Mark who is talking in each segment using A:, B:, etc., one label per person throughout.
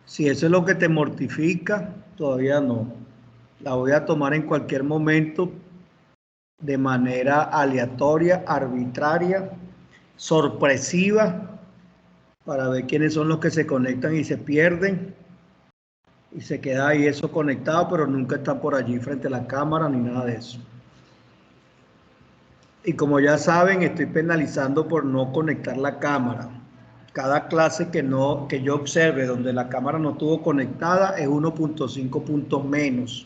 A: Si eso es lo que te mortifica, todavía no. La voy a tomar en cualquier momento de manera aleatoria, arbitraria, sorpresiva, para ver quiénes son los que se conectan y se pierden. Y se queda ahí eso conectado, pero nunca está por allí frente a la cámara ni nada de eso. Y como ya saben, estoy penalizando por no conectar la cámara. Cada clase que yo observe donde la cámara no estuvo conectada es 1.5 puntos menos.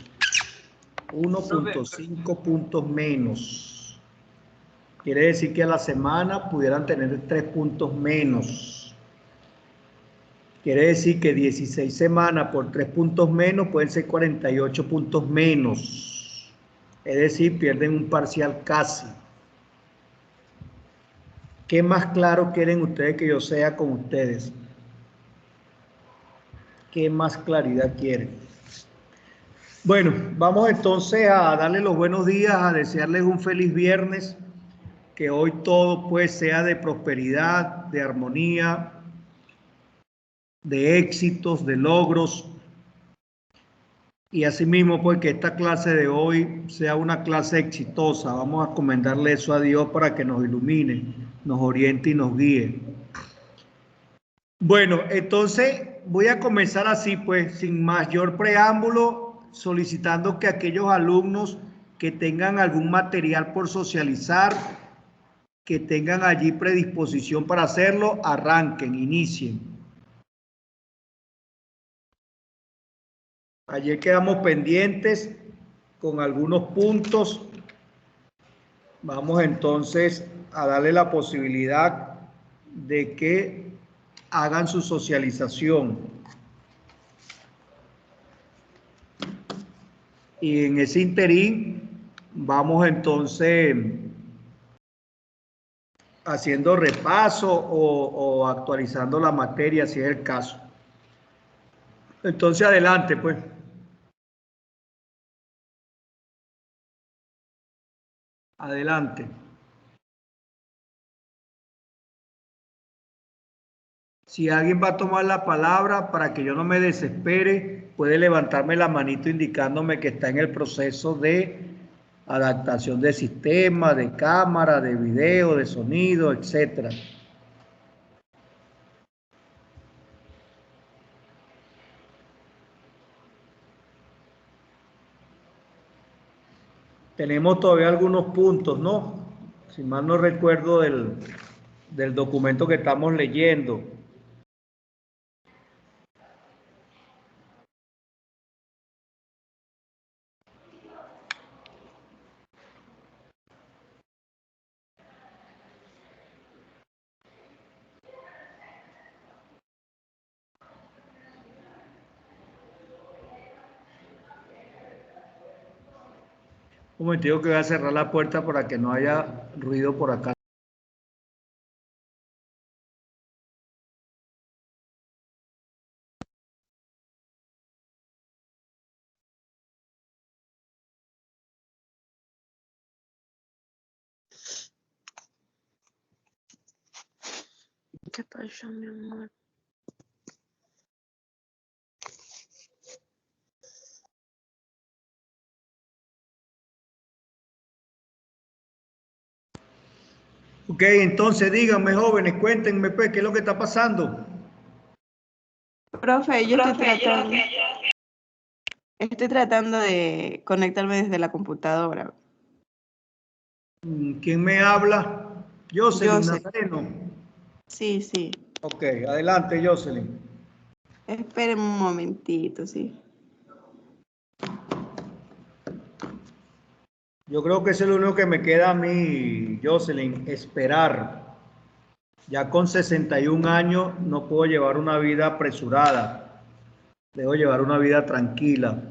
A: 1.5 puntos menos. Quiere decir que a la semana pudieran tener 3 puntos menos. Quiere decir que 16 semanas por 3 puntos menos pueden ser 48 puntos menos. Es decir, pierden un parcial casi. ¿Qué más claro quieren ustedes que yo sea con ustedes? ¿Qué más claridad quieren? Bueno, vamos entonces a darles los buenos días, a desearles un feliz viernes, que hoy todo pues sea de prosperidad, de armonía, de éxitos, de logros, y asimismo pues que esta clase de hoy sea una clase exitosa. Vamos a encomendarle eso a Dios para que nos ilumine, nos oriente y nos guíe. Bueno, entonces voy a comenzar así, pues, sin mayor preámbulo, solicitando que aquellos alumnos que tengan algún material por socializar, que tengan allí predisposición para hacerlo, arranquen, inicien. Ayer quedamos pendientes con algunos puntos. Vamos entonces a darle la posibilidad de que hagan su socialización. Y en ese interín vamos entonces haciendo repaso o actualizando la materia, si es el caso. Entonces, adelante, pues. Adelante. Si alguien va a tomar la palabra, para que yo no me desespere, puede levantarme la manito indicándome que está en el proceso de adaptación de sistema, de cámara, de video, de sonido, etcétera. Tenemos todavía algunos puntos, ¿no? Si mal no recuerdo del documento que estamos leyendo. Un momentito que voy a cerrar la puerta para que no haya ruido por acá.
B: ¿Qué pasó, mi amor?
A: Ok, entonces díganme, jóvenes, cuéntenme, pues, ¿qué es lo que está pasando?
B: Profe, yo estoy tratando de conectarme desde la computadora.
A: ¿Quién me habla? Jocelyn
B: Yo sé.
A: Nazareno.
B: Sí, sí.
A: Ok, adelante, Jocelyn.
B: Esperen un momentito, sí.
A: Yo creo que eso es lo único que me queda a mí, Jocelyn, esperar. Ya con 61 años no puedo llevar una vida apresurada. Debo llevar una vida tranquila.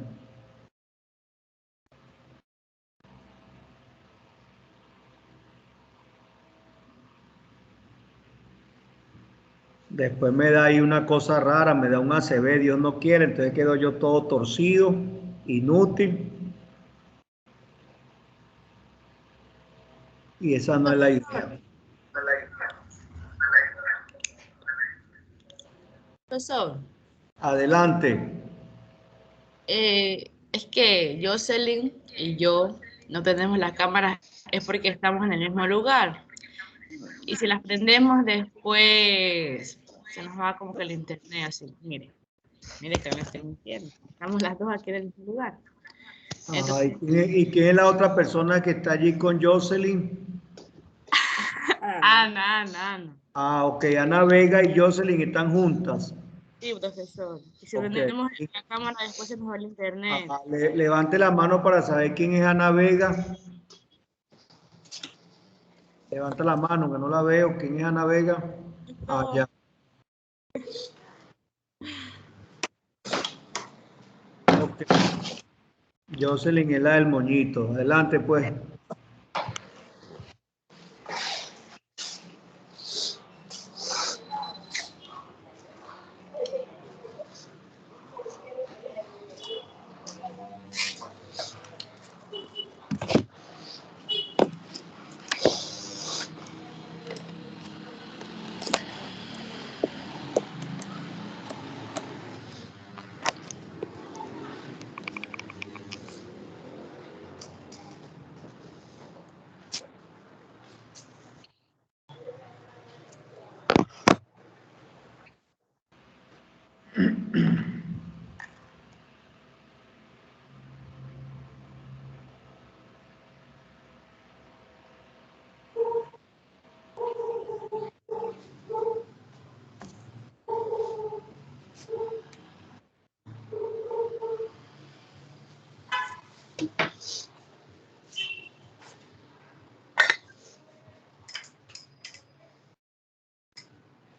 A: Después me da ahí una cosa rara, me da un ACV, Dios no quiere, entonces quedo yo todo torcido, inútil. Y esa no es la idea.
C: Profesor,
A: Adelante.
C: Es que Jocelyn y yo no tenemos las cámaras, es porque estamos en el mismo lugar. Y si las prendemos después, se nos va como que el internet así. Mire que me estoy mintiendo. Estamos las dos aquí en el mismo lugar.
A: Ajá,
C: Entonces,
A: y quién es la otra persona que está allí con Jocelyn?
C: Ana.
A: Ah, ok, Ana Vega y Jocelyn están juntas.
C: Sí, profesor. Y si
A: Ok.
C: prendemos la cámara, después se nos va el internet.
A: Ajá, levante la mano para saber quién es Ana Vega. Levanta la mano, que no la veo. ¿Quién es Ana Vega? Ah,
C: No.
A: ya. Ok. Jocelyn es la del moñito. Adelante, pues.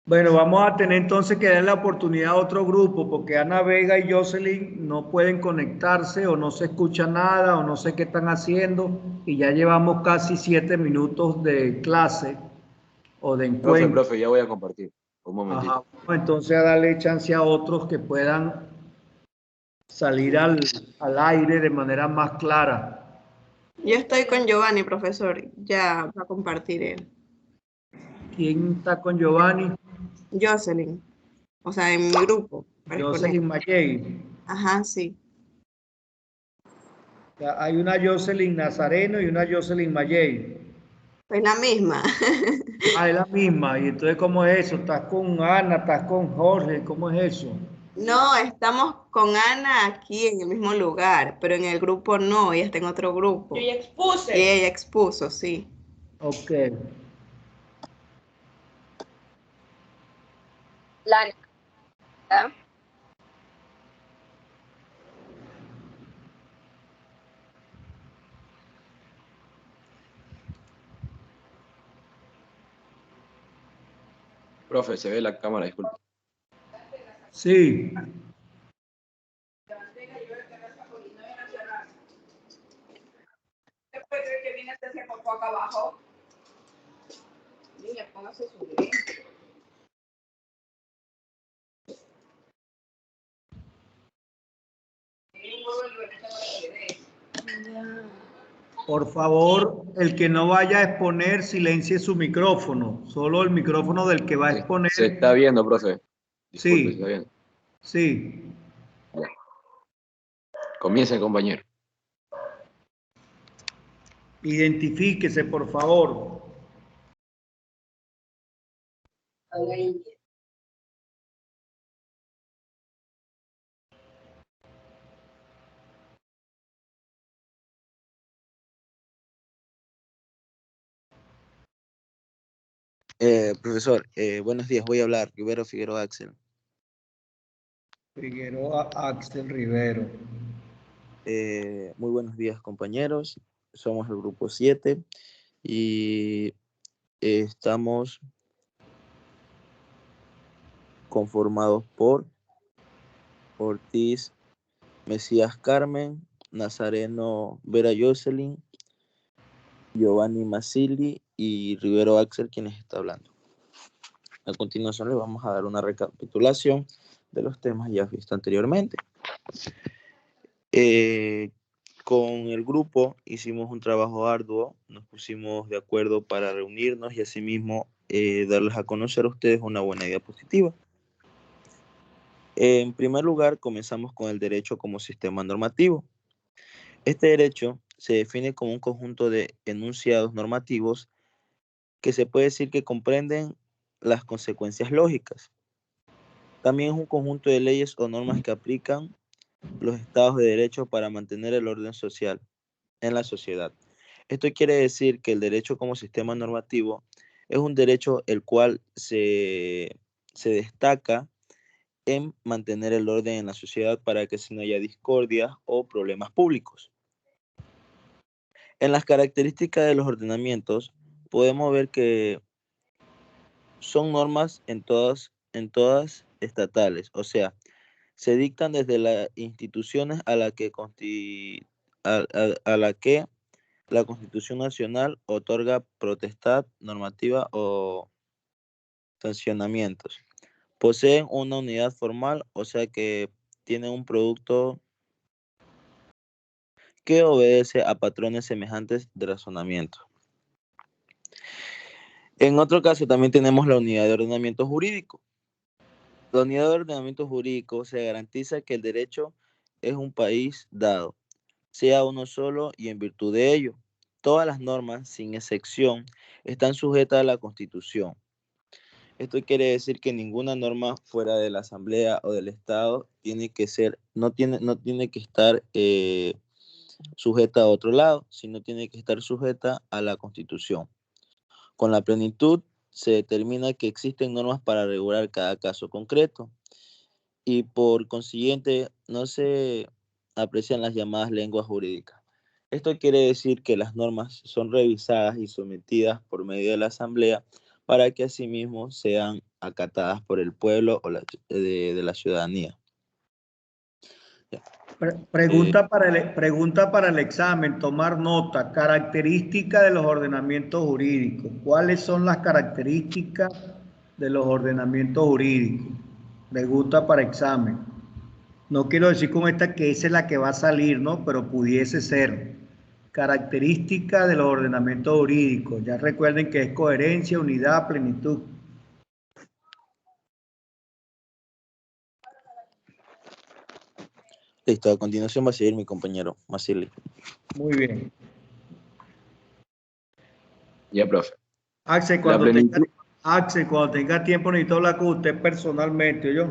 A: Bueno, vamos a tener entonces que dar la oportunidad a otro grupo, porque Ana Vega y Jocelyn no pueden conectarse o no se escucha nada o no sé qué están haciendo y ya llevamos casi 7 minutos de clase o de encuentro.
D: Profe, ya voy a compartir. Un
A: Ajá,
D: momentito.
A: vamos entonces a darle chance a otros que puedan salir al aire de manera más clara.
B: Yo estoy con Giovanni, profesor. Ya va a compartir él.
A: ¿Quién está con Giovanni?
B: Jocelyn. O sea, en mi grupo. Para exponer.
A: Jocelyn Mayey.
B: Ajá, sí.
A: Hay una Jocelyn Nazareno y una Jocelyn Mayey.
B: Pues la misma.
A: Ah, es la misma. ¿Y entonces cómo es eso? ¿Estás con Ana? ¿Estás con Jorge? ¿Cómo es eso?
B: No, estamos con Ana aquí en el mismo lugar, pero en el grupo no, ella está en otro grupo.
C: Yo ya expuse.
B: Y ella expuso, sí.
A: Ok.
E: Lana.
D: Profe, se ve la cámara, disculpe.
A: Sí.
F: Que viene este se popó acá abajo. Niña, póngase su lente.
A: Por favor, el que no vaya a exponer, silencie su micrófono. Solo el micrófono del que va a exponer.
D: Se está viendo, profe. Disculpe, se está
A: Sí,
D: viendo.
A: sí.
D: Ya. Comiencen, compañero.
A: Identifíquese, por favor.
G: Profesor, buenos días. Voy a hablar. Rivero Figueroa Axel.
A: Figueroa Axel Rivero.
G: Muy buenos días, compañeros. Somos el grupo 7 y estamos conformados por Ortiz Mesías Carmen, Nazareno Vera Jocelyn, Giovanni Masili y Rivero Axel, quienes está hablando. A continuación les vamos a dar una recapitulación de los temas ya vistos anteriormente. Con el grupo hicimos un trabajo arduo, nos pusimos de acuerdo para reunirnos y asimismo darles a conocer a ustedes una buena idea positiva. En primer lugar, comenzamos con el derecho como sistema normativo. Este derecho se define como un conjunto de enunciados normativos que se puede decir que comprenden las consecuencias lógicas. También es un conjunto de leyes o normas que aplican los estados de derecho para mantener el orden social en la sociedad. Esto quiere decir que el derecho como sistema normativo es un derecho el cual se destaca en mantener el orden en la sociedad para que así no haya discordias o problemas públicos. En las características de los ordenamientos podemos ver que son normas en todas estatales, o sea, se dictan desde las instituciones a la que la Constitución Nacional otorga potestad normativa o sancionamientos. Poseen una unidad formal, o sea que tienen un producto que obedece a patrones semejantes de razonamiento. En otro caso también tenemos la unidad de ordenamiento jurídico. La unidad de ordenamiento jurídico se garantiza que el derecho es un país dado, sea uno solo y en virtud de ello. Todas las normas, sin excepción, están sujetas a la Constitución. Esto quiere decir que ninguna norma fuera de la Asamblea o del Estado no tiene que estar sujeta a otro lado, sino tiene que estar sujeta a la Constitución. Con la plenitud se determina que existen normas para regular cada caso concreto y por consiguiente no se aprecian las llamadas lenguas jurídicas. Esto quiere decir que las normas son revisadas y sometidas por medio de la Asamblea para que asimismo sean acatadas por el pueblo o de la ciudadanía.
A: Pregunta para el examen, tomar nota, características de los ordenamientos jurídicos. ¿Cuáles son las características de los ordenamientos jurídicos? Pregunta para examen. No quiero decir con esta que esa es la que va a salir, ¿no? Pero pudiese ser. Características de los ordenamientos jurídicos. Ya recuerden que es coherencia, unidad, plenitud.
G: Listo, a continuación va a seguir mi compañero Masili.
A: Muy bien.
D: Ya, profe.
A: Axel, cuando tenga tiempo necesito hablar con usted personalmente, ¿yo?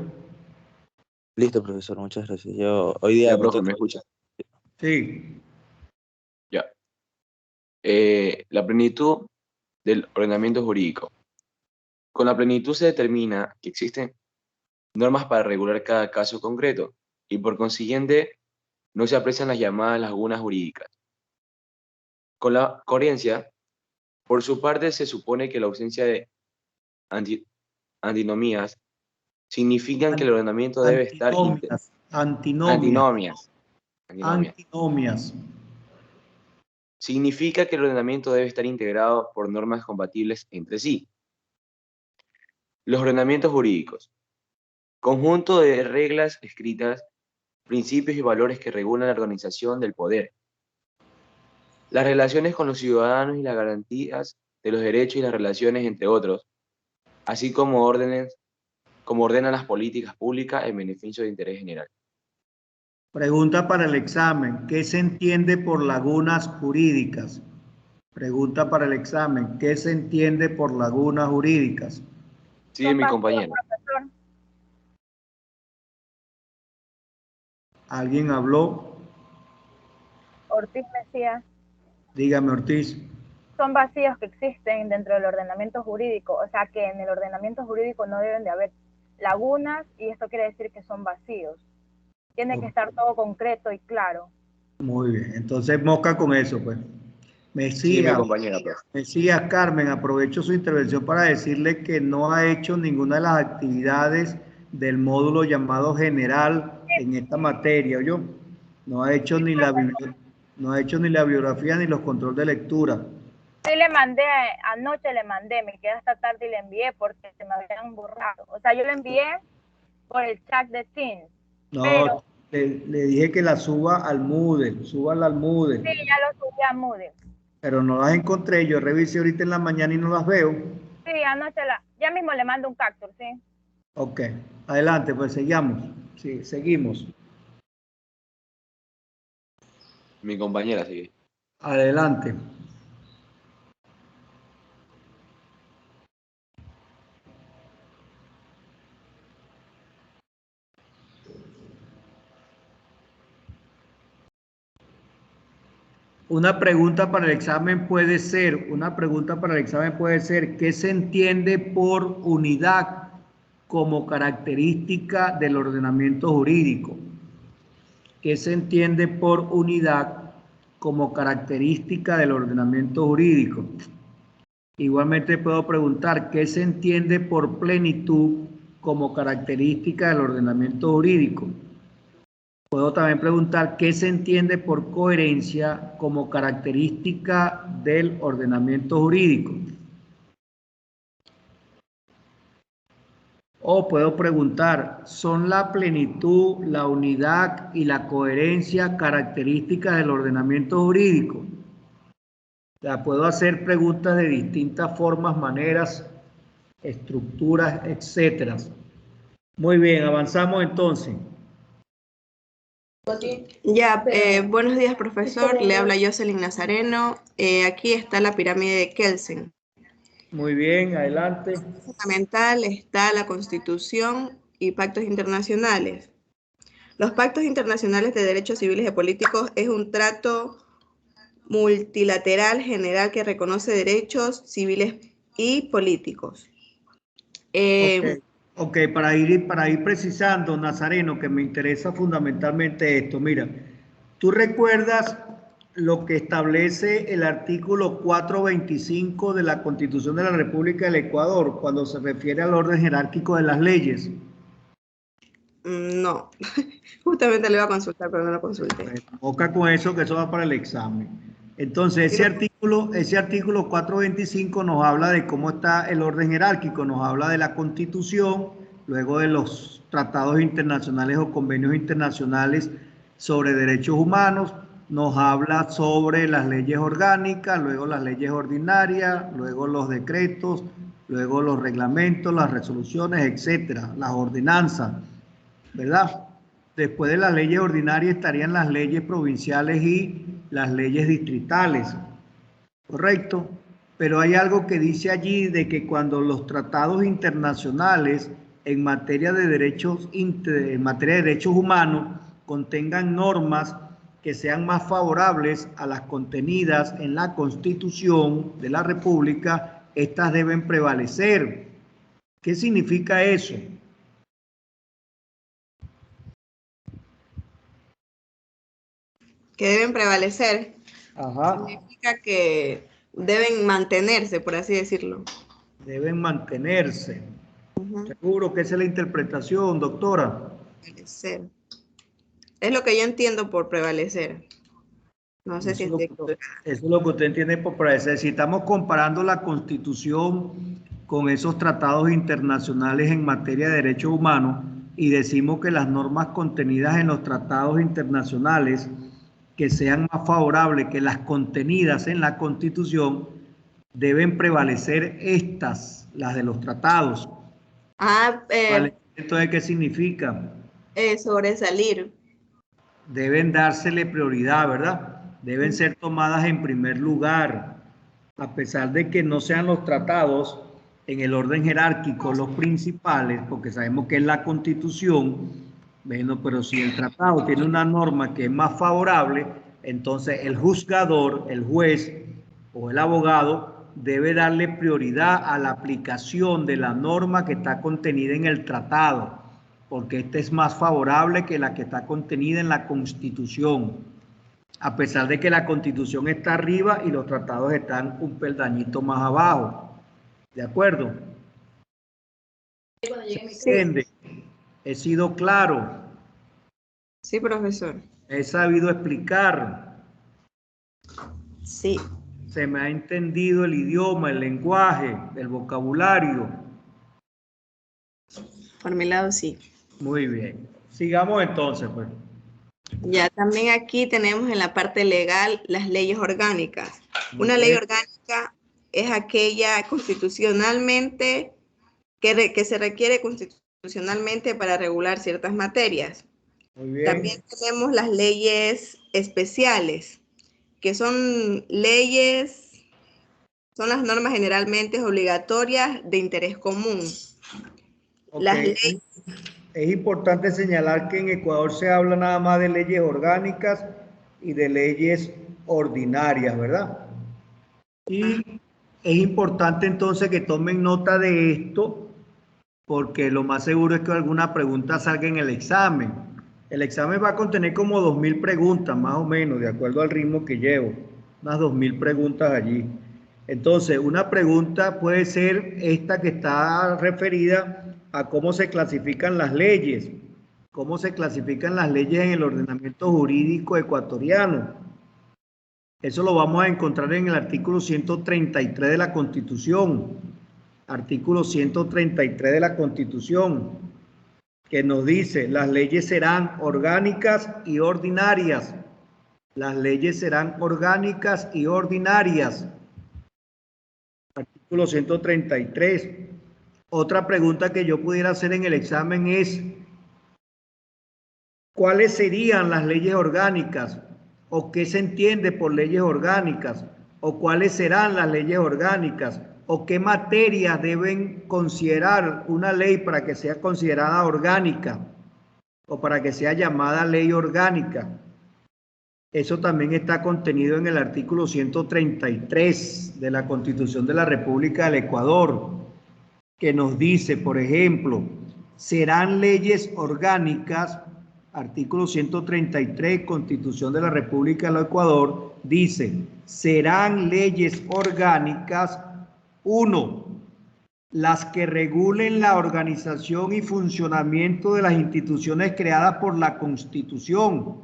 G: Listo, profesor, muchas gracias. Yo hoy día...
D: Ya, profe, ¿me escucha?
A: Sí.
D: Ya. La plenitud del ordenamiento jurídico. Con la plenitud se determina que existen normas para regular cada caso concreto y por consiguiente no se aprecian las llamadas lagunas jurídicas. Con la coherencia, por su parte, se supone que la ausencia de antinomías significan que el ordenamiento debe estar...
A: Antinomias.
D: Significa que el ordenamiento debe estar integrado por normas compatibles entre sí. Los ordenamientos jurídicos. Conjunto de reglas escritas, principios y valores que regulan la organización del poder. Las relaciones con los ciudadanos y las garantías de los derechos y las relaciones entre otros, así como ordenan las políticas públicas en beneficio de interés general.
A: Pregunta para el examen. ¿Qué se entiende por lagunas jurídicas? Pregunta para el examen. ¿Qué se entiende por lagunas jurídicas?
D: Sí, mi compañero.
F: Profesor.
A: ¿Alguien habló?
F: Ortiz decía,
A: Dígame, Ortiz.
F: son vacíos que existen dentro del ordenamiento jurídico, o sea que en el ordenamiento jurídico no deben de haber lagunas y esto quiere decir que son vacíos. Tiene que estar todo concreto y claro.
A: Muy bien, entonces mosca con eso, pues.
D: Sí, mi compañera, pues.
A: Mesías Carmen, aprovecho su intervención para decirle que no ha hecho ninguna de las actividades del módulo llamado general en esta materia, ¿oyó? No ha hecho ni la biografía ni los controles de lectura.
F: Sí le mandé, anoche le mandé, me quedé hasta tarde y le envié porque se me habían borrado. O sea, yo le envié por el chat de Teams.
A: No,
F: pero
A: le dije que la suba al Moodle, súbala al Moodle.
F: sí, ya lo subí a Moodle.
A: Pero no las encontré, yo revisé ahorita en la mañana y no las veo.
F: Sí, anoche ya mismo le mando un capture, sí.
A: Ok, adelante, pues seguimos. Sí, seguimos.
D: Mi compañera sigue.
A: Adelante. Una pregunta para el examen puede ser, ¿qué se entiende por unidad como característica del ordenamiento jurídico? ¿Qué se entiende por unidad como característica del ordenamiento jurídico? Igualmente puedo preguntar, ¿qué se entiende por plenitud como característica del ordenamiento jurídico? Puedo también preguntar, ¿qué se entiende por coherencia como característica del ordenamiento jurídico? O puedo preguntar, ¿son la plenitud, la unidad y la coherencia características del ordenamiento jurídico? O sea, puedo hacer preguntas de distintas formas, maneras, estructuras, etcétera. Muy bien, avanzamos entonces.
B: Ya, buenos días, profesor. Le habla Jocelyn Nazareno. Aquí está la pirámide de Kelsen.
A: Muy bien, adelante.
B: Fundamental está la Constitución y pactos internacionales. Los pactos internacionales de derechos civiles y políticos es un trato multilateral general que reconoce derechos civiles y políticos.
A: Ok, para ir precisando, Nazareno, que me interesa fundamentalmente esto. Mira, ¿tú recuerdas lo que establece el artículo 425 de la Constitución de la República del Ecuador cuando se refiere al orden jerárquico de las leyes?
B: No, justamente lo iba a consultar, pero no lo consulté.
A: Boca con eso, que eso va para el examen. Entonces, ese artículo 425 nos habla de cómo está el orden jerárquico, nos habla de la Constitución, luego de los tratados internacionales o convenios internacionales sobre derechos humanos, nos habla sobre las leyes orgánicas, luego las leyes ordinarias, luego los decretos, luego los reglamentos, las resoluciones, etcétera, las ordenanzas, ¿verdad? Después de las leyes ordinarias estarían las leyes provinciales y las leyes distritales, ¿correcto? Pero hay algo que dice allí de que cuando los tratados internacionales en materia de derechos humanos contengan normas que sean más favorables a las contenidas en la Constitución de la República, estas deben prevalecer. ¿Qué significa eso?
B: Que deben prevalecer.
A: Ajá.
B: Significa que deben mantenerse, por así decirlo.
A: Deben mantenerse. Seguro que esa es la interpretación, doctora.
B: Prevalecer. Es lo que yo entiendo por prevalecer. No sé si estoy equivocada.
A: Eso es lo que usted entiende por prevalecer. Si estamos comparando la Constitución con esos tratados internacionales en materia de derechos humanos y decimos que las normas contenidas en los tratados internacionales que sean más favorables que las contenidas en la Constitución, deben prevalecer estas, las de los tratados. ¿Entonces qué significa?
B: Sobresalir.
A: Deben dársele prioridad, ¿verdad? Deben ser tomadas en primer lugar, a pesar de que no sean los tratados en el orden jerárquico los principales, porque sabemos que es la Constitución. Bueno, pero si el tratado tiene una norma que es más favorable, entonces el juzgador, el juez o el abogado debe darle prioridad a la aplicación de la norma que está contenida en el tratado, porque esta es más favorable que la que está contenida en la Constitución, a pesar de que la Constitución está arriba y los tratados están un peldañito más abajo. ¿De acuerdo? ¿Se entiende? He sido claro.
B: Sí, profesor.
A: He sabido explicar.
B: Sí.
A: Se me ha entendido el idioma, el lenguaje, el vocabulario.
B: Por mi lado, sí.
A: Muy bien. Sigamos entonces, pues.
B: Ya, también aquí tenemos en la parte legal las leyes orgánicas. Una ley orgánica es aquella constitucionalmente que se requiere constitucionalmente constitucionalmente para regular ciertas materias.
A: Muy bien.
B: También tenemos las leyes especiales, que son leyes, son las normas generalmente obligatorias de interés común.
A: Ok.
B: Las leyes,
A: Es importante señalar que en Ecuador se habla nada más de leyes orgánicas y de leyes ordinarias, ¿verdad? Y es importante entonces que tomen nota de esto, porque lo más seguro es que alguna pregunta salga en el examen. El examen va a contener como 2000 preguntas, más o menos, de acuerdo al ritmo que llevo. Unas 2000 preguntas allí. Entonces, una pregunta puede ser esta que está referida a cómo se clasifican las leyes. Cómo se clasifican las leyes en el ordenamiento jurídico ecuatoriano. Eso lo vamos a encontrar en el artículo 133 de la Constitución. Artículo 133 de la Constitución, que nos dice: las leyes serán orgánicas y ordinarias. Las leyes serán orgánicas y ordinarias. Artículo 133. Otra pregunta que yo pudiera hacer en el examen es: ¿cuáles serían las leyes orgánicas? ¿O qué se entiende por leyes orgánicas? ¿O cuáles serán las leyes orgánicas? ¿O qué materias deben considerar una ley para que sea considerada orgánica? O para que sea llamada ley orgánica. Eso también está contenido en el artículo 133 de la Constitución de la República del Ecuador, que nos dice, por ejemplo, serán leyes orgánicas. Artículo 133, Constitución de la República del Ecuador, dice: serán leyes orgánicas, 1, las que regulen la organización y funcionamiento de las instituciones creadas por la Constitución.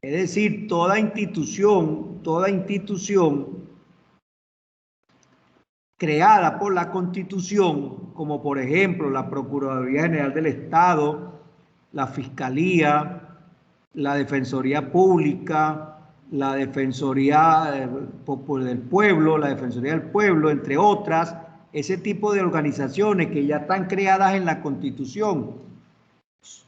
A: Es decir, toda institución creada por la Constitución, como por ejemplo la Procuraduría General del Estado, la Fiscalía, la Defensoría Pública, la Defensoría del Pueblo, la Defensoría del Pueblo, entre otras, ese tipo de organizaciones que ya están creadas en la Constitución,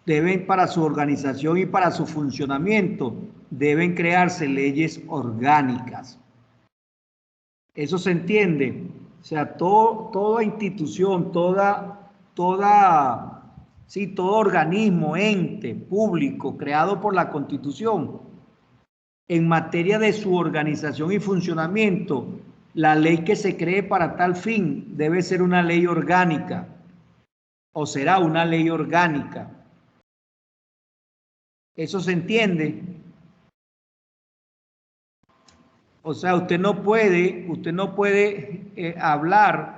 A: deben, para su organización y para su funcionamiento, deben crearse leyes orgánicas. ¿Eso se entiende? O sea, toda institución, todo organismo, ente público creado por la Constitución, en materia de su organización y funcionamiento, la ley que se cree para tal fin debe ser una ley orgánica o será una ley orgánica. ¿Eso se entiende? O sea, usted no puede hablar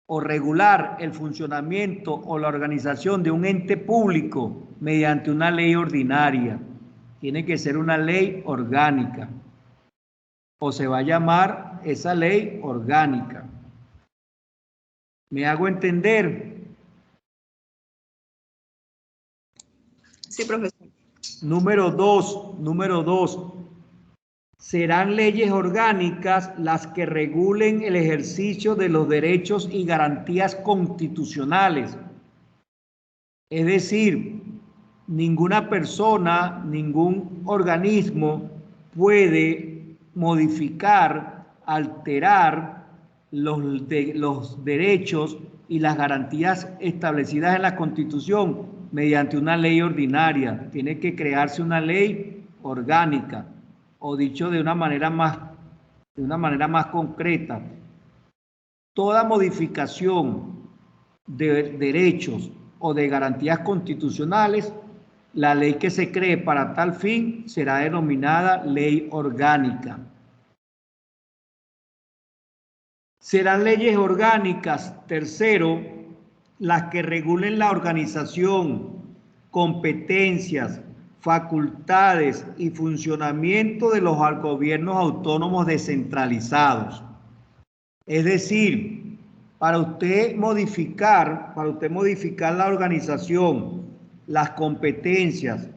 A: o regular el funcionamiento o la organización de un ente público mediante una ley ordinaria. Tiene que ser una ley orgánica. O se va a llamar esa ley orgánica. ¿Me hago entender?
B: sí, profesor.
A: Número dos. Serán leyes orgánicas las que regulen el ejercicio de los derechos y garantías constitucionales. Es decir, ninguna persona, ningún organismo puede modificar, alterar los derechos y las garantías establecidas en la Constitución mediante una ley ordinaria. Tiene que crearse una ley orgánica. O dicho de una manera más concreta, toda modificación de derechos o de garantías constitucionales, la ley que se cree para tal fin será denominada ley orgánica. Serán leyes orgánicas, tercero, las que regulen la organización, competencias, facultades y funcionamiento de los gobiernos autónomos descentralizados. Es decir, para usted modificar la organización, las competencias,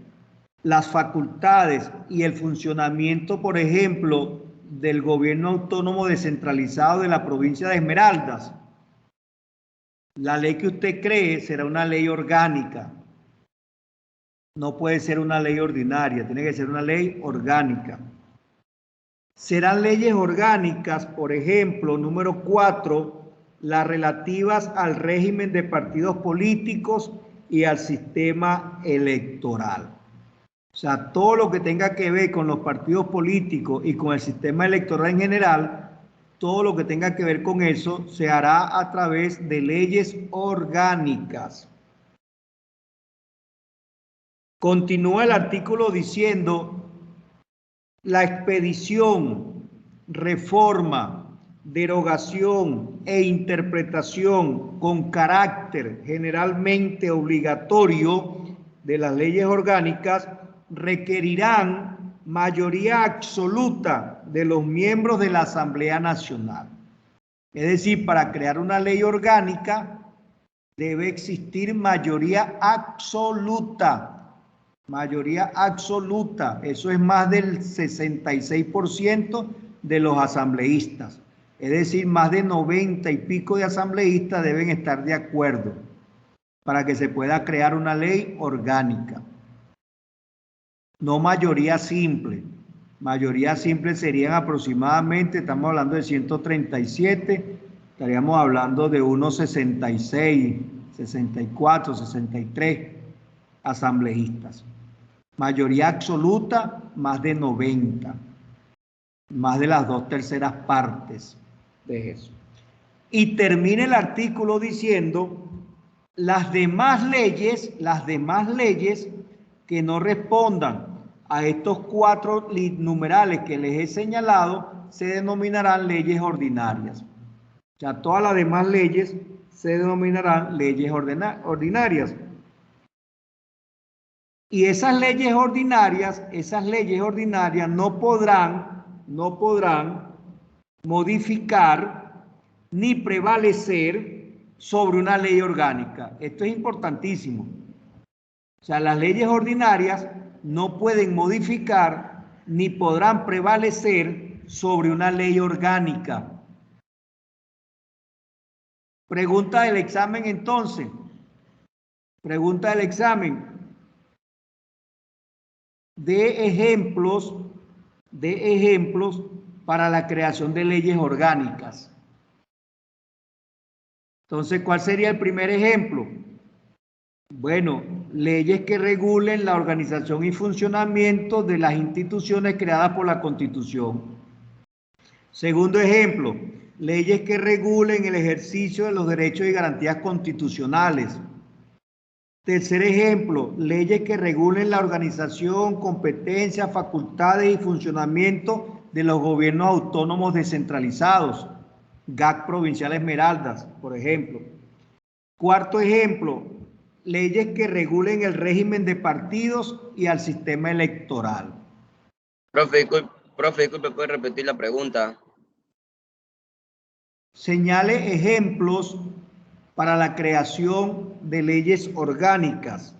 A: las facultades y el funcionamiento, por ejemplo, del gobierno autónomo descentralizado de la provincia de Esmeraldas, La ley que usted cree será una ley orgánica. No puede ser una ley ordinaria, tiene que ser una ley orgánica. Serán leyes orgánicas, por ejemplo, número 4, las relativas al régimen de partidos políticos y al sistema electoral. O sea, todo lo que tenga que ver con los partidos políticos y con el sistema electoral en general, todo lo que tenga que ver con eso se hará a través de leyes orgánicas. Continúa el artículo diciendo: la expedición, reforma, derogación e interpretación con carácter generalmente obligatorio de las leyes orgánicas requerirán mayoría absoluta de los miembros de la Asamblea Nacional. Es decir, para crear una ley orgánica debe existir mayoría absoluta. Mayoría absoluta, eso es más del 66% de los asambleístas. Es decir, más de 90 y pico de asambleístas deben estar de acuerdo para que se pueda crear una ley orgánica. No mayoría simple. Mayoría simple serían aproximadamente, estamos hablando de 137, estaríamos hablando de unos 66, 64, 63 asambleístas. Mayoría absoluta, más de 90. Más de las 2/3 partes de eso. Y termina el artículo diciendo: las demás leyes que no respondan a estos 4 numerales que les he señalado se denominarán leyes ordinarias. O sea, todas las demás leyes se denominarán leyes ordinarias. Y esas leyes ordinarias no podrán modificar ni prevalecer sobre una ley orgánica. Esto es importantísimo. O sea, las leyes ordinarias no pueden modificar ni podrán prevalecer sobre una ley orgánica. Pregunta del examen entonces. Pregunta del examen. De ejemplos para la creación de leyes orgánicas. Entonces, ¿cuál sería el primer ejemplo? Bueno, leyes que regulen la organización y funcionamiento de las instituciones creadas por la Constitución. Segundo ejemplo, leyes que regulen el ejercicio de los derechos y garantías constitucionales. Tercer ejemplo, leyes que regulen la organización, competencia, facultades y funcionamiento de los gobiernos autónomos descentralizados, GAC Provincial Esmeraldas, por ejemplo. Cuarto ejemplo, leyes que regulen el régimen de partidos y al sistema electoral.
E: Profe, disculpe, ¿puede repetir la pregunta?
A: Señale ejemplos para la creación de leyes orgánicas.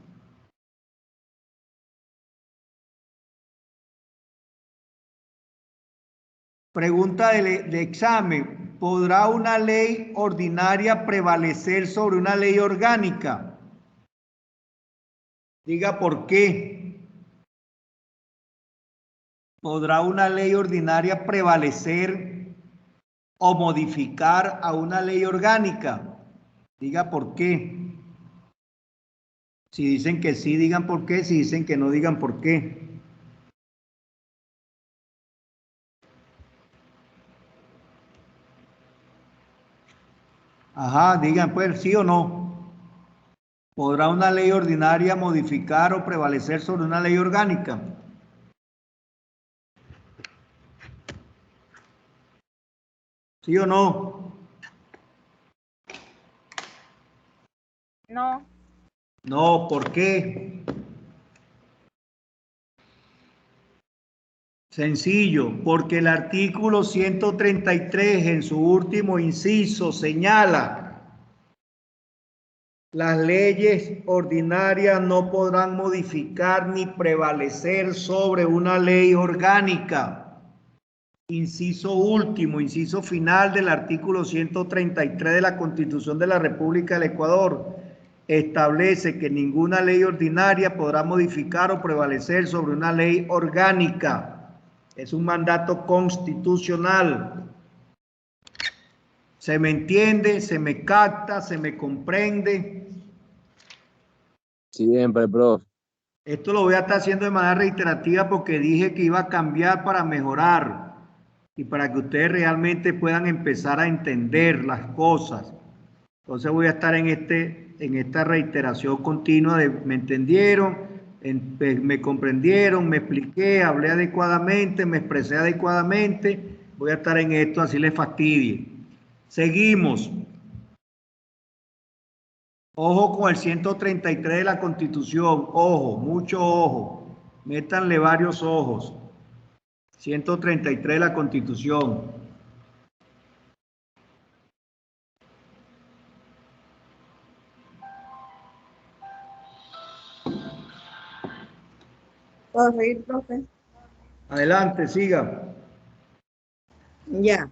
A: Pregunta de examen: ¿podrá una ley ordinaria prevalecer sobre una ley orgánica? Diga por qué. ¿Podrá una ley ordinaria prevalecer o modificar a una ley orgánica? Diga por qué. Si dicen que sí, digan por qué. Si dicen que no, digan por qué. Ajá, digan pues sí o no. ¿Podrá una ley ordinaria modificar o prevalecer sobre una ley orgánica? ¿Sí o no?
F: No.
A: No, ¿por qué? Sencillo, porque el artículo 133 en su último inciso señala: las leyes ordinarias no podrán modificar ni prevalecer sobre una ley orgánica. inciso último, inciso final del artículo 133 de la Constitución de la República del Ecuador, establece que ninguna ley ordinaria podrá modificar o prevalecer sobre una ley orgánica. Es un mandato constitucional. ¿Se me entiende? ¿Se me capta? ¿Se me comprende?
D: Siempre, profe.
A: Esto lo voy a estar haciendo de manera reiterativa porque dije que iba a cambiar para mejorar y para que ustedes realmente puedan empezar a entender las cosas. Entonces voy a estar en esta reiteración continua de ¿me entendieron? ¿Me comprendieron? ¿Me expliqué? ¿Hablé adecuadamente? ¿Me expresé adecuadamente? Voy a estar en esto, así les fastidie. Seguimos. Ojo con el 133 de la Constitución. Ojo, mucho ojo. Métanle varios ojos. 133 de la Constitución.
B: ¿Puedo seguir, profe?
A: Adelante, siga.
B: Ya.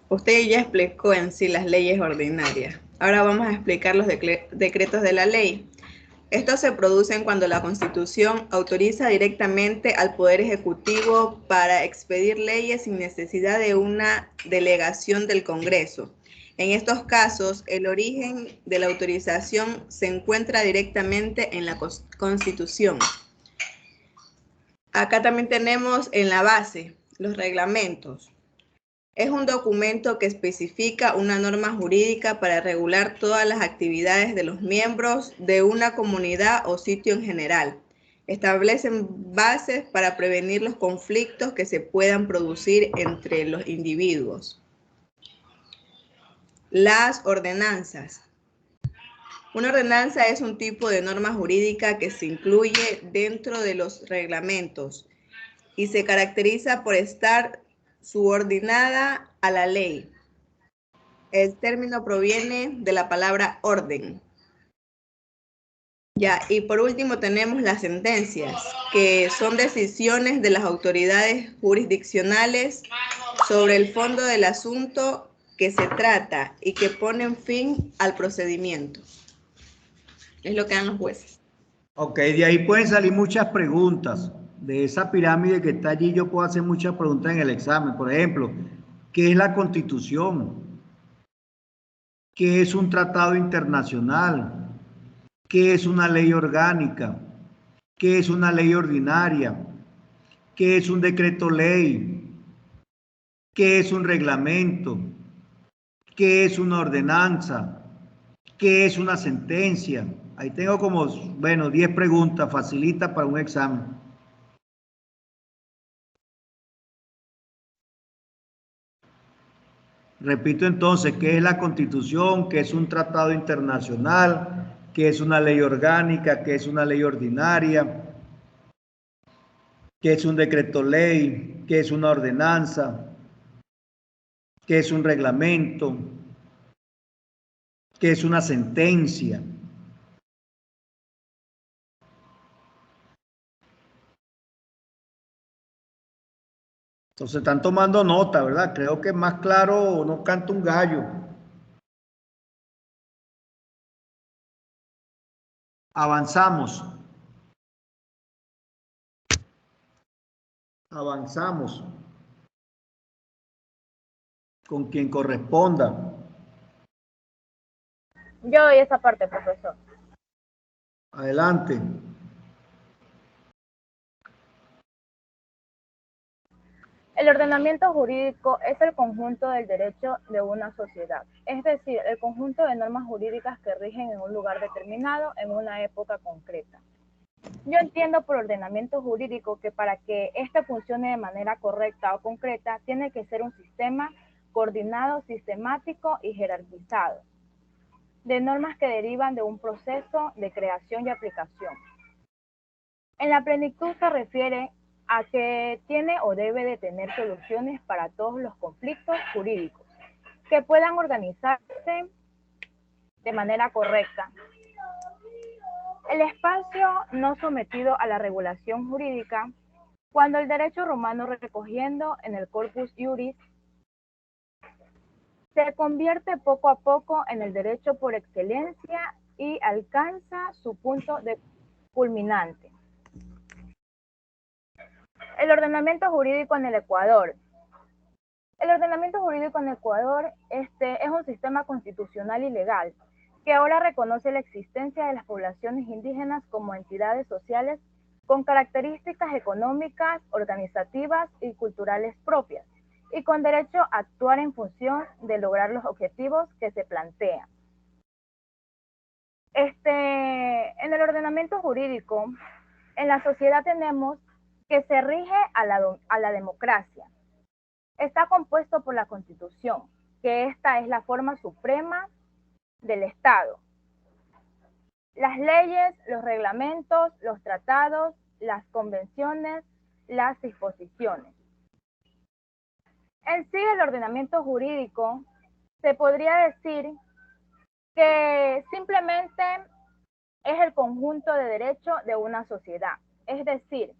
B: Usted ya explicó en sí las leyes ordinarias. Ahora vamos a explicar los decretos de la ley. Estos se producen cuando la Constitución autoriza directamente al Poder Ejecutivo para expedir leyes sin necesidad de una delegación del Congreso. En estos casos, el origen de la autorización se encuentra directamente en la Constitución. Acá también tenemos en la base los reglamentos. Es un documento que especifica una norma jurídica para regular todas las actividades de los miembros de una comunidad o sitio en general. Establecen bases para prevenir los conflictos que se puedan producir entre los individuos. Las ordenanzas. Una ordenanza es un tipo de norma jurídica que se incluye dentro de los reglamentos y se caracteriza por estar subordinada a la ley. El término proviene de la palabra orden. Ya, y por último tenemos las sentencias, que son decisiones de las autoridades jurisdiccionales sobre el fondo del asunto que se trata y que ponen fin al procedimiento. Es lo que dan los jueces.
A: Ok, de ahí pueden salir muchas preguntas. De esa pirámide que está allí yo puedo hacer muchas preguntas en el examen. Por ejemplo, ¿qué es la Constitución? ¿Qué es un tratado internacional? ¿Qué es una ley orgánica? ¿Qué es una ley ordinaria? ¿Qué es un decreto ley? ¿Qué es un reglamento? ¿Qué es una ordenanza? ¿Qué es una sentencia? Ahí tengo como, 10 preguntas, facilita para un examen. Repito entonces, ¿qué es la Constitución? ¿Qué es un tratado internacional? ¿Qué es una ley orgánica? ¿Qué es una ley ordinaria? ¿Qué es un decreto ley? ¿Qué es una ordenanza? ¿Qué es un reglamento? ¿Qué es una sentencia? Entonces están tomando nota, ¿verdad? Creo que más claro no canta un gallo. Avanzamos. Avanzamos. Con quien corresponda.
F: Yo doy esa parte, profesor.
A: Adelante.
F: El ordenamiento jurídico es el conjunto del derecho de una sociedad, es decir, el conjunto de normas jurídicas que rigen en un lugar determinado en una época concreta. Yo entiendo por ordenamiento jurídico que para que éste funcione de manera correcta o concreta, tiene que ser un sistema coordinado, sistemático y jerarquizado, de normas que derivan de un proceso de creación y aplicación. En la plenitud se refiere a que tiene o debe de tener soluciones para todos los conflictos jurídicos, que puedan organizarse de manera correcta. El espacio no sometido a la regulación jurídica cuando el derecho romano, recogiendo en el Corpus Iuris, se convierte poco a poco en el derecho por excelencia y alcanza su punto de culminante. El ordenamiento jurídico en el Ecuador. El ordenamiento jurídico en Ecuador es un sistema constitucional y legal que ahora reconoce la existencia de las poblaciones indígenas como entidades sociales con características económicas, organizativas y culturales propias, y con derecho a actuar en función de lograr los objetivos que se plantean. En el ordenamiento jurídico, en la sociedad tenemos que se rige a la democracia. Está compuesto por la Constitución, que esta es la forma suprema del Estado. Las leyes, los reglamentos, los tratados, las convenciones, las disposiciones. En sí, el ordenamiento jurídico se podría decir que simplemente es el conjunto de derechos de una sociedad. Es decir,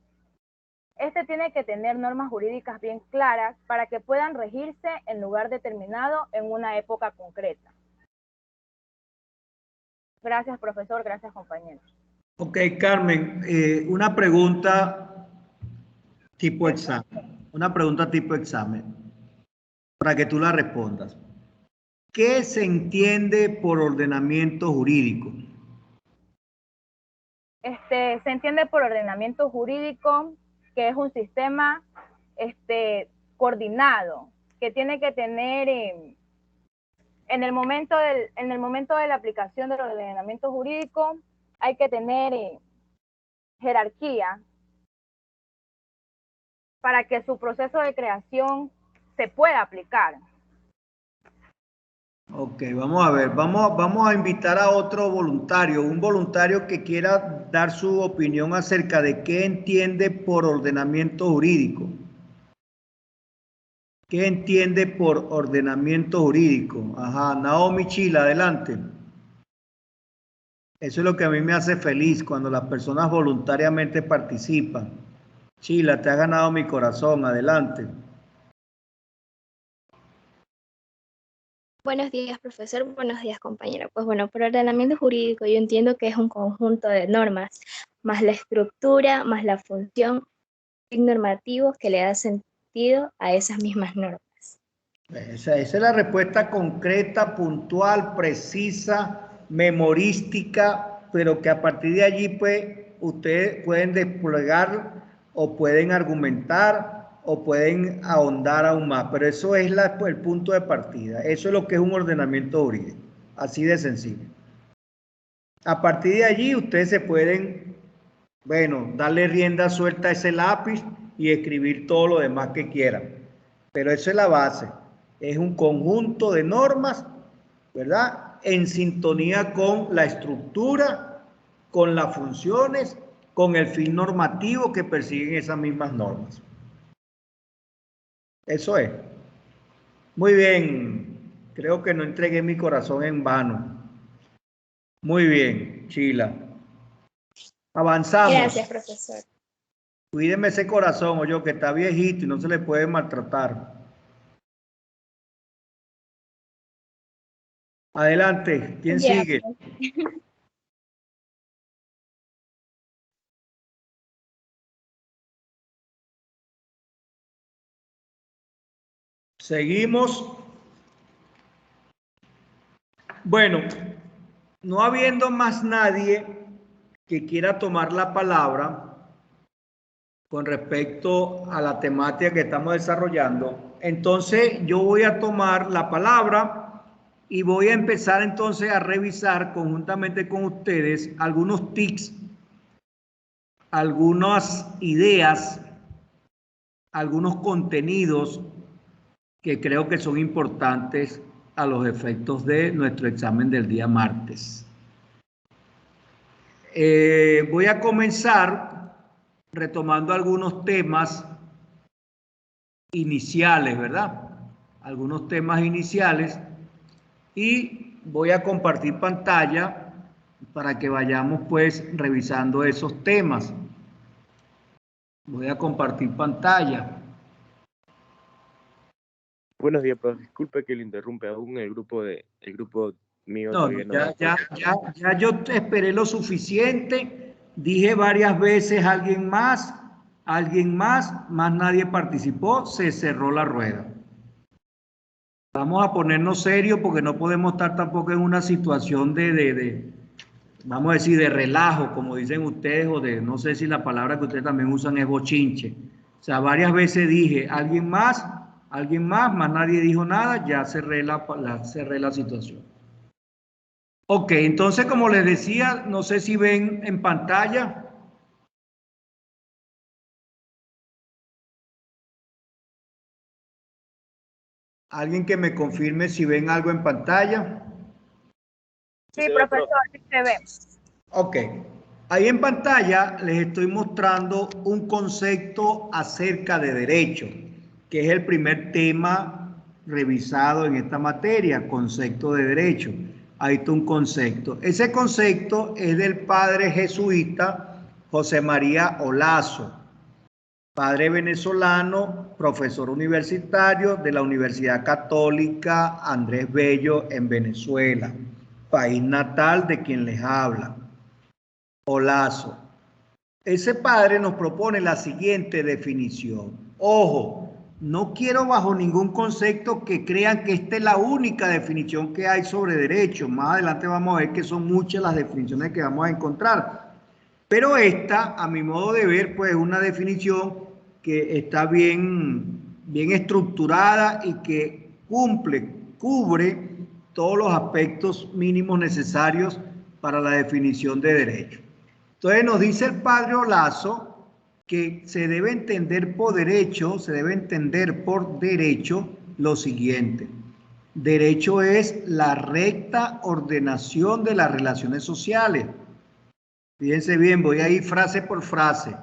F: tiene que tener normas jurídicas bien claras para que puedan regirse en lugar determinado en una época concreta. Gracias, profesor. Gracias, compañeros.
A: Ok, Carmen, una pregunta tipo examen. Una pregunta tipo examen, para que tú la respondas. ¿Qué se entiende por ordenamiento jurídico?
F: Se entiende por ordenamiento jurídico que es un sistema coordinado, que tiene que tener en el momento de la aplicación del ordenamiento jurídico hay que tener jerarquía para que su proceso de creación se pueda aplicar.
A: Ok, vamos a ver, vamos a invitar a otro voluntario, un voluntario que quiera dar su opinión acerca de qué entiende por ordenamiento jurídico. ¿Qué entiende por ordenamiento jurídico? Ajá, Naomi Chila, adelante. Eso es lo que a mí me hace feliz cuando las personas voluntariamente participan. Chila, te ha ganado mi corazón, adelante.
H: Buenos días, profesor. Buenos días, compañero. Pues bueno, por ordenamiento jurídico yo entiendo que es un conjunto de normas, más la estructura, más la función normativos que le da sentido a esas mismas normas.
A: Esa es la respuesta concreta, puntual, precisa, memorística, pero que a partir de allí pues ustedes pueden desplegar o pueden argumentar o pueden ahondar aún más, pero eso es el punto de partida, eso es lo que es un ordenamiento jurídico, así de sencillo. A partir de allí ustedes se pueden, bueno, darle rienda suelta a ese lápiz y escribir todo lo demás que quieran, pero eso es la base. Es un conjunto de normas, ¿verdad? En sintonía con la estructura, con las funciones, con el fin normativo que persiguen esas mismas normas. Eso es. Muy bien. Creo que no entregué mi corazón en vano. Muy bien, Chila. Avanzamos.
H: Gracias, profesor.
A: Cuídeme ese corazón, oye, que está viejito y no se le puede maltratar. Adelante, ¿quién sigue? Seguimos. Bueno, no habiendo más nadie que quiera tomar la palabra con respecto a la temática que estamos desarrollando, entonces yo voy a tomar la palabra y voy a empezar entonces a revisar conjuntamente con ustedes algunos tips, algunas ideas, algunos contenidos que creo que son importantes a los efectos de nuestro examen del día martes. Voy a comenzar retomando algunos temas iniciales, ¿verdad? Algunos temas iniciales y voy a compartir pantalla para que vayamos pues revisando esos temas. Voy a compartir pantalla.
D: Buenos días, profe. Disculpe que le interrumpe aún el grupo mío
A: No,
D: todavía no va.
A: ya yo esperé lo suficiente. Dije varias veces alguien más, más nadie participó, se cerró la rueda. Vamos a ponernos serios porque no podemos estar tampoco en una situación vamos a decir, de relajo, como dicen ustedes, o de, no sé si la palabra que ustedes también usan es bochinche. O sea, varias veces dije, alguien más, más nadie dijo nada, ya cerré la situación. Ok, entonces, como les decía, no sé si ven en pantalla. Alguien que me confirme si ven algo en pantalla.
F: Sí, profesor, sí se ve.
A: Ok. Ahí en pantalla les estoy mostrando un concepto acerca de derecho, que es el primer tema revisado en esta materia, concepto de derecho. Ahí está un concepto. Ese concepto es del padre jesuita José María Olazo, padre venezolano, profesor universitario de la Universidad Católica Andrés Bello en Venezuela, país natal de quien les habla. Olazo. Ese padre nos propone la siguiente definición. Ojo, no quiero bajo ningún concepto que crean que esta es la única definición que hay sobre derecho. Más adelante vamos a ver que son muchas las definiciones que vamos a encontrar. Pero esta, a mi modo de ver, pues es una definición que está bien estructurada y que cubre todos los aspectos mínimos necesarios para la definición de derecho. Entonces nos dice el padre Olazo que se debe entender por derecho lo siguiente. Derecho es la recta ordenación de las relaciones sociales. Fíjense bien, voy a ir frase por frase.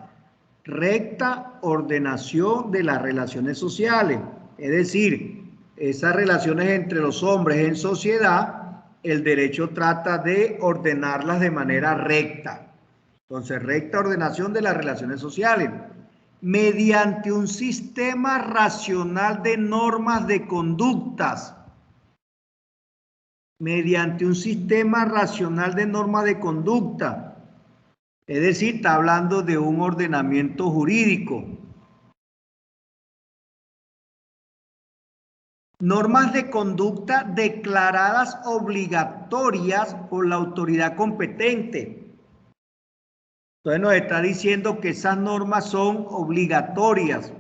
A: Recta ordenación de las relaciones sociales. Es decir, esas relaciones entre los hombres en sociedad, el derecho trata de ordenarlas de manera recta. Entonces, recta ordenación de las relaciones sociales, mediante un sistema racional de normas de conductas. Mediante un sistema racional de normas de conducta. Es decir, está hablando de un ordenamiento jurídico. Normas de conducta declaradas obligatorias por la autoridad competente. Entonces nos está diciendo que esas normas son obligatorias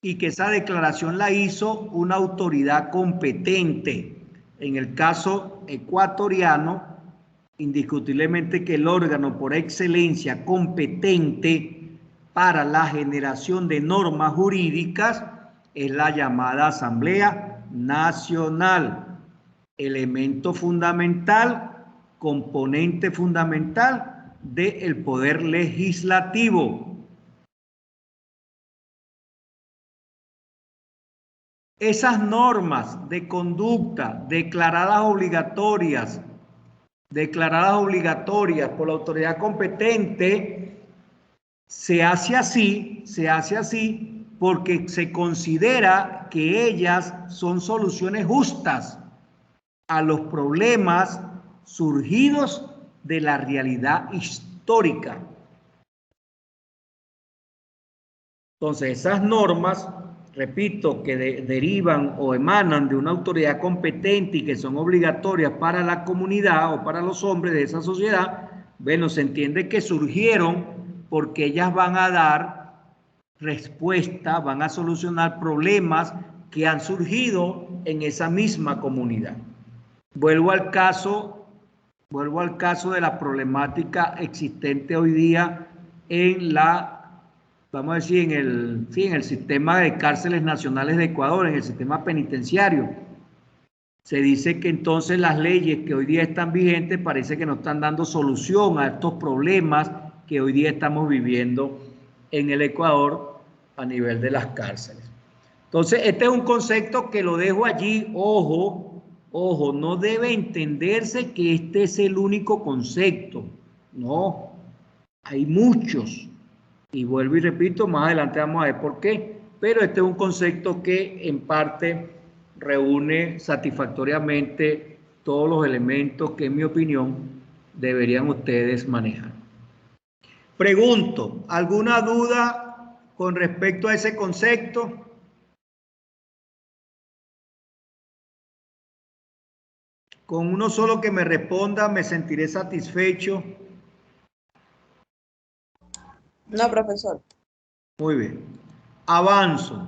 A: y que esa declaración la hizo una autoridad competente. En el caso ecuatoriano, indiscutiblemente que el órgano por excelencia competente para la generación de normas jurídicas es la llamada Asamblea Nacional, elemento fundamental, componente fundamental del poder legislativo. Esas normas de conducta declaradas obligatorias por la autoridad competente, se hace así porque se considera que ellas son soluciones justas a los problemas surgidos de la realidad histórica. Entonces, esas normas, repito, que derivan o emanan de una autoridad competente y que son obligatorias para la comunidad o para los hombres de esa sociedad, bueno, se entiende que surgieron porque ellas van a dar respuesta, van a solucionar problemas que han surgido en esa misma comunidad. Vuelvo al caso de la problemática existente hoy día en vamos a decir, en el sistema de cárceles nacionales de Ecuador, en el sistema penitenciario. Se dice que entonces las leyes que hoy día están vigentes parece que no están dando solución a estos problemas que hoy día estamos viviendo en el Ecuador a nivel de las cárceles. Entonces, este es un concepto que lo dejo allí. Ojo, no debe entenderse que este es el único concepto. No, hay muchos. Y vuelvo y repito, más adelante vamos a ver por qué. Pero este es un concepto que en parte reúne satisfactoriamente todos los elementos que, en mi opinión, deberían ustedes manejar. Pregunto, ¿alguna duda con respecto a ese concepto? Con uno solo que me responda me sentiré satisfecho.
B: No, profesor.
A: Muy bien. Avanzo.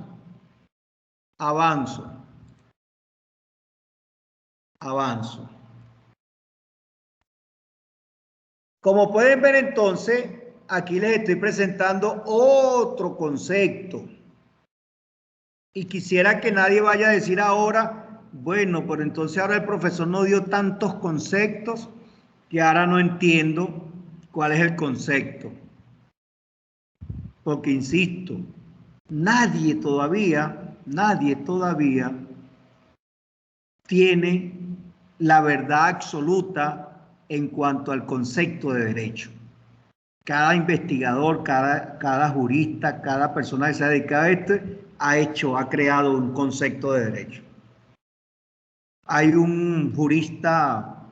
A: Avanzo. Avanzo. Como pueden ver entonces, aquí les estoy presentando otro concepto. Y quisiera que nadie vaya a decir ahora, bueno, pero entonces ahora el profesor no dio tantos conceptos que ahora no entiendo cuál es el concepto. Porque insisto, nadie todavía tiene la verdad absoluta en cuanto al concepto de derecho. Cada investigador, cada jurista, cada persona que se ha dedicado a esto, ha creado un concepto de derecho. Hay un jurista,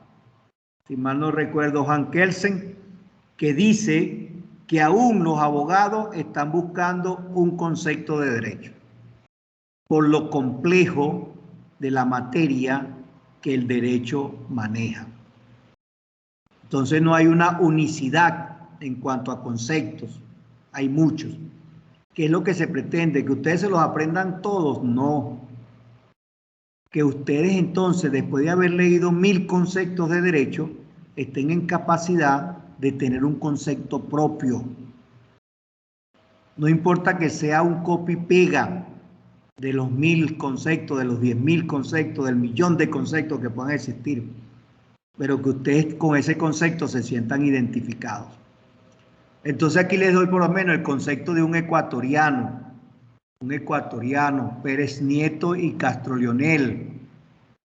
A: si mal no recuerdo, Hans Kelsen, que dice que aún los abogados están buscando un concepto de derecho, por lo complejo de la materia que el derecho maneja. Entonces no hay una unicidad en cuanto a conceptos, hay muchos. ¿Qué es lo que se pretende? ¿Que ustedes se los aprendan todos? No. Que ustedes entonces, después de haber leído 1000 conceptos de derecho, estén en capacidad de tener un concepto propio. No importa que sea un copy-pega de los 1000 conceptos, de los 10.000 conceptos, del millón de conceptos que puedan existir, pero que ustedes con ese concepto se sientan identificados. Entonces aquí les doy por lo menos el concepto de un ecuatoriano, Pérez Nieto y Castro Lionel,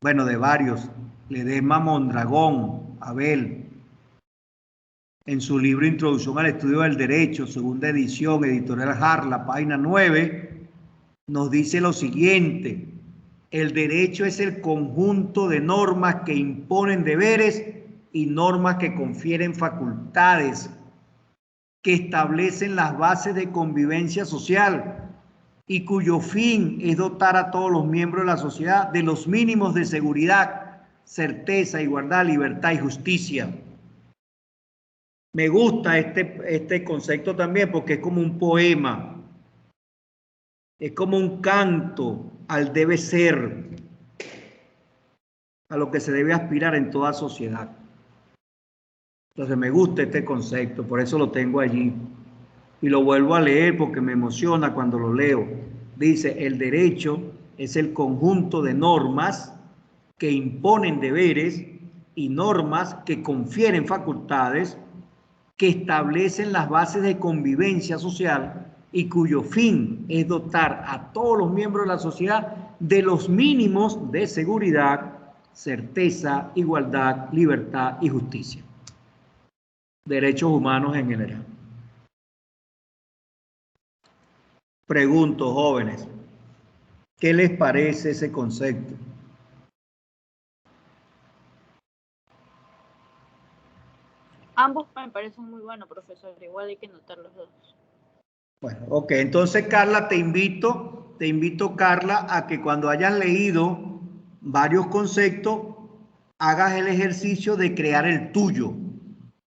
A: bueno, de varios, Ledesma Mondragón, Abel, en su libro Introducción al Estudio del Derecho, segunda edición, editorial Harla, página 9, nos dice lo siguiente: el derecho es el conjunto de normas que imponen deberes y normas que confieren facultades, que establecen las bases de convivencia social y cuyo fin es dotar a todos los miembros de la sociedad de los mínimos de seguridad, certeza, igualdad, libertad y justicia. Me gusta este concepto también porque es como un poema, es como un canto al debe ser, a lo que se debe aspirar en toda sociedad. Entonces me gusta este concepto, por eso lo tengo allí. Y lo vuelvo a leer porque me emociona cuando lo leo. Dice, el derecho es el conjunto de normas que imponen deberes y normas que confieren facultades, que establecen las bases de convivencia social y cuyo fin es dotar a todos los miembros de la sociedad de los mínimos de seguridad, certeza, igualdad, libertad y justicia. Derechos humanos en general. Pregunto, jóvenes, ¿qué les parece ese concepto?
I: Ambos me parecen muy buenos, profesor. Igual hay que notar los dos.
A: Bueno, ok. Entonces, Carla, te invito, Carla, a que cuando hayas leído varios conceptos, hagas el ejercicio de crear el tuyo.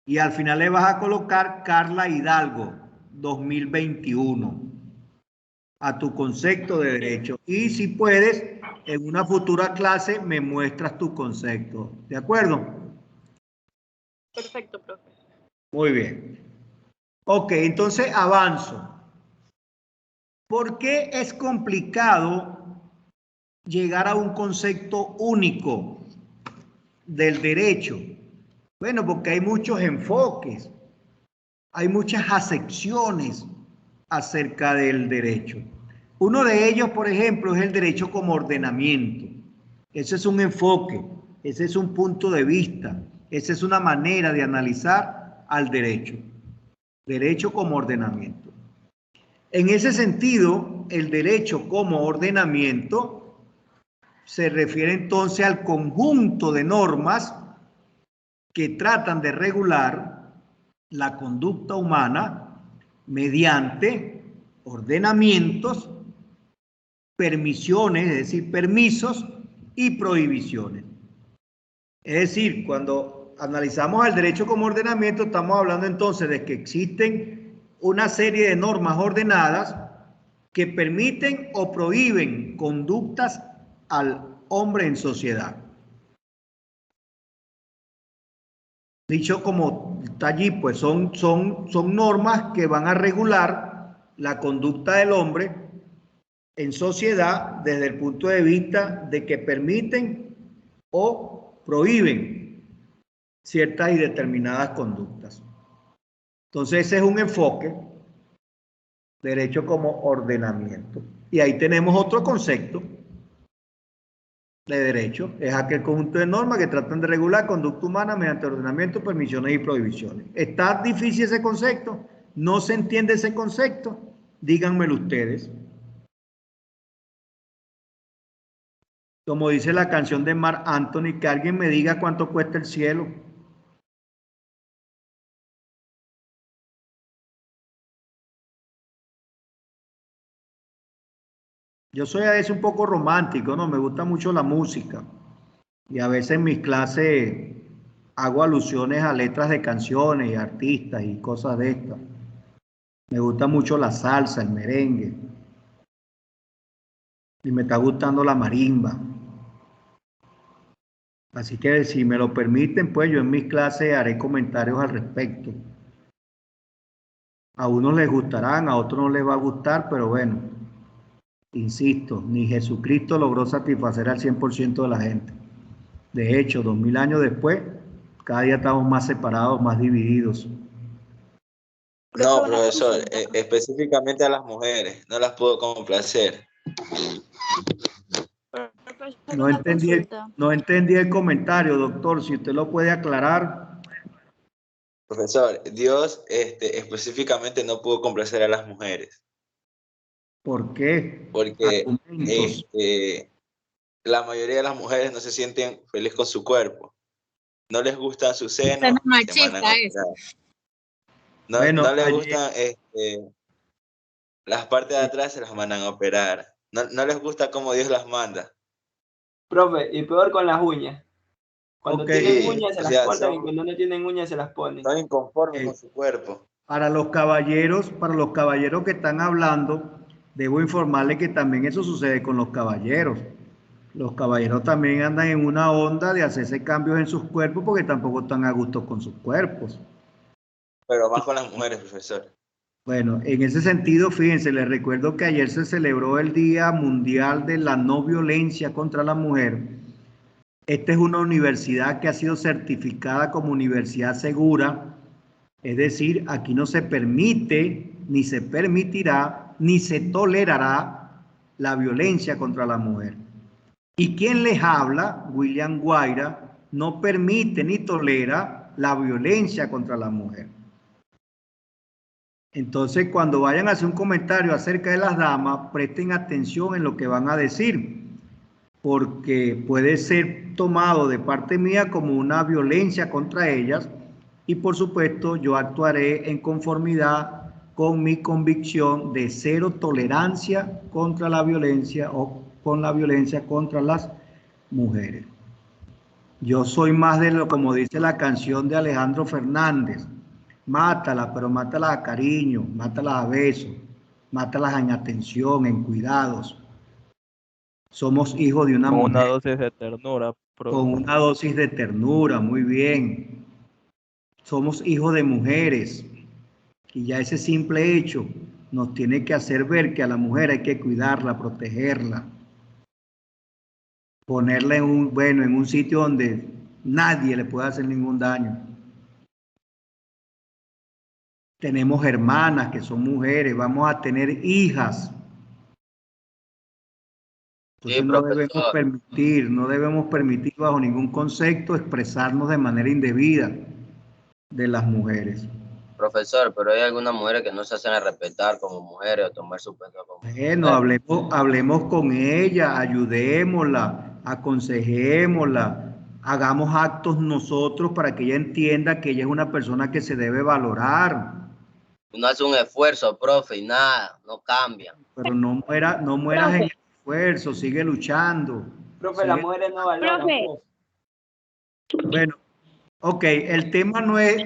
A: Y al final le vas a colocar Carla Hidalgo, 2021, a tu concepto de derecho. Y si puedes, en una futura clase me muestras tu concepto. ¿De acuerdo?
I: Perfecto, profe.
A: Muy bien. Ok, entonces avanzo. ¿Por qué es complicado llegar a un concepto único del derecho? Bueno, porque hay muchos enfoques, hay muchas acepciones acerca del derecho. Uno de ellos, por ejemplo, es el derecho como ordenamiento. Ese es un enfoque, ese es un punto de vista, esa es una manera de analizar al derecho. Derecho como ordenamiento. En ese sentido, el derecho como ordenamiento se refiere entonces al conjunto de normas que tratan de regular la conducta humana mediante ordenamientos, permisiones, es decir, permisos y prohibiciones. Es decir, cuando analizamos el derecho como ordenamiento, estamos hablando entonces de que existen una serie de normas ordenadas que permiten o prohíben conductas al hombre en sociedad. Dicho como está allí, pues son normas que van a regular la conducta del hombre en sociedad desde el punto de vista de que permiten o prohíben ciertas y determinadas conductas. Entonces ese es un enfoque, derecho como ordenamiento. Y ahí tenemos otro concepto de derecho, es aquel conjunto de normas que tratan de regular conducta humana mediante ordenamiento, permisiones y prohibiciones. ¿Está difícil ese concepto? ¿No se entiende ese concepto? Díganmelo ustedes. Como dice la canción de Marc Anthony, que alguien me diga cuánto cuesta el cielo. Yo soy a veces un poco romántico, ¿no? Me gusta mucho la música. Y a veces en mis clases hago alusiones a letras de canciones y artistas y cosas de estas. Me gusta mucho la salsa, el merengue. Y me está gustando la marimba. Así que si me lo permiten, pues yo en mis clases haré comentarios al respecto. A unos les gustarán, a otros no les va a gustar, pero bueno, insisto, ni Jesucristo logró satisfacer al 100% de la gente. De hecho, 2000 años después, cada día estamos más separados, más divididos.
G: No, profesor, específicamente a las mujeres, no las puedo complacer.
A: No entendí el comentario, doctor, si usted lo puede aclarar.
G: Profesor, Dios específicamente no pudo complacer a las mujeres.
A: ¿Por qué?
G: Porque la mayoría de las mujeres no se sienten felices con su cuerpo. No les gustan sus senos.
C: Machista eso.
G: No,
A: Bueno,
G: no les gustan las partes de atrás, se las mandan a operar. No les gusta cómo Dios las manda.
J: Profe, y peor con las uñas. Cuando tienen uñas se las cortan y cuando no tienen uñas se las ponen.
G: Están inconformes con su cuerpo.
A: Para los caballeros que están hablando, debo informarles que también eso sucede con los caballeros. Los caballeros también andan en una onda de hacerse cambios en sus cuerpos porque tampoco están a gusto con sus cuerpos.
G: Pero más con las mujeres, profesor.
A: Bueno, en ese sentido, fíjense, les recuerdo que ayer se celebró el Día Mundial de la No Violencia contra la Mujer. Esta es una universidad que ha sido certificada como universidad segura, es decir, aquí no se permite, ni se permitirá, ni se tolerará la violencia contra la mujer. Y quien les habla, William Guaira, no permite ni tolera la violencia contra la mujer. Entonces, cuando vayan a hacer un comentario acerca de las damas, presten atención en lo que van a decir, porque puede ser tomado de parte mía como una violencia contra ellas y, por supuesto, yo actuaré en conformidad con mi convicción de cero tolerancia contra la violencia o con la violencia contra las mujeres. Yo soy más de lo, como dice la canción de Alejandro Fernández, mátala, pero mátalas a cariño, mátalas a besos, mátalas en atención, en cuidados. Somos hijos de una mujer.
K: Con una dosis de ternura.
A: Con una dosis de ternura, muy bien. Somos hijos de mujeres. Y ya ese simple hecho nos tiene que hacer ver que a la mujer hay que cuidarla, protegerla. Ponerla en un sitio donde nadie le pueda hacer ningún daño. Tenemos hermanas que son mujeres, vamos a tener hijas. Entonces no debemos permitir bajo ningún concepto expresarnos de manera indebida de las mujeres.
E: Profesor, pero hay algunas mujeres que no se hacen respetar como mujeres o tomar su puesto como
A: Bueno,
E: mujeres.
A: hablemos con ella, ayudémosla, aconsejémosla, hagamos actos nosotros para que ella entienda que ella es una persona que se debe valorar.
E: Uno hace un esfuerzo, profe, y nada, no cambia.
A: Pero no mueras en el esfuerzo, sigue luchando.
J: Profe, las mujeres no valoran, profe.
A: Bueno, ok, el tema no es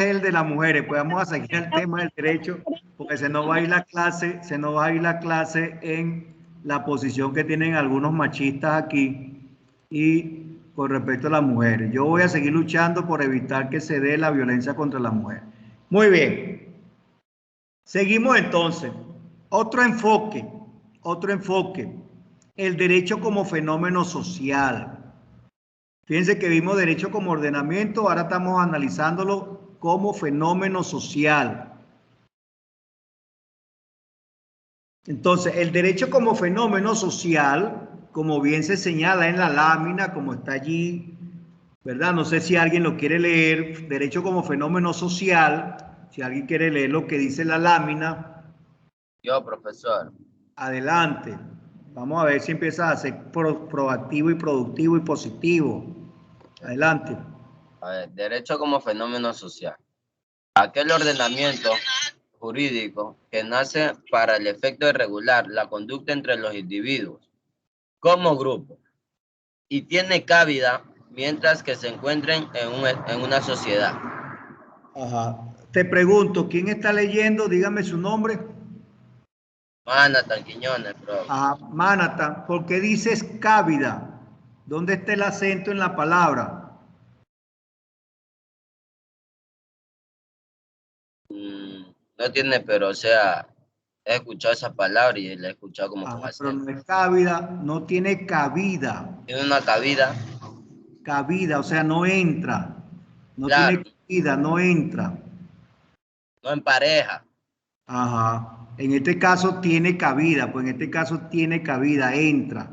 A: el de las mujeres, pues vamos a seguir el tema del derecho, porque se nos va a ir la clase en la posición que tienen algunos machistas aquí y con respecto a las mujeres. Yo voy a seguir luchando por evitar que se dé la violencia contra las mujeres. Muy bien. Seguimos entonces. Otro enfoque. El derecho como fenómeno social. Fíjense que vimos derecho como ordenamiento, ahora estamos analizándolo como fenómeno social. Entonces, el derecho como fenómeno social, como bien se señala en la lámina, como está allí, ¿verdad? No sé si alguien lo quiere leer, derecho como fenómeno social, si alguien quiere leer lo que dice la lámina.
E: Yo, profesor.
A: Adelante. Vamos a ver si empiezas a ser proactivo y productivo y positivo. Adelante.
E: A ver, derecho como fenómeno social. Aquel ordenamiento jurídico que nace para el efecto de regular la conducta entre los individuos como grupo y tiene cabida mientras que se encuentren en una sociedad.
A: Ajá. Te pregunto, ¿quién está leyendo? Dígame su nombre.
E: Manhattan Quiñones, profe.
A: Manhattan, ¿por qué dices cabida? ¿Dónde está el acento en la palabra?
E: No tiene, pero o sea, he escuchado esa palabra y la he escuchado como con acento.
A: Pero no es cabida, no tiene cabida.
E: Tiene una cabida.
A: Cabida, o sea, no entra. No
E: Claro.
A: tiene cabida, no entra.
E: No en pareja.
A: Ajá. En este caso tiene cabida, pues en este caso tiene cabida, entra.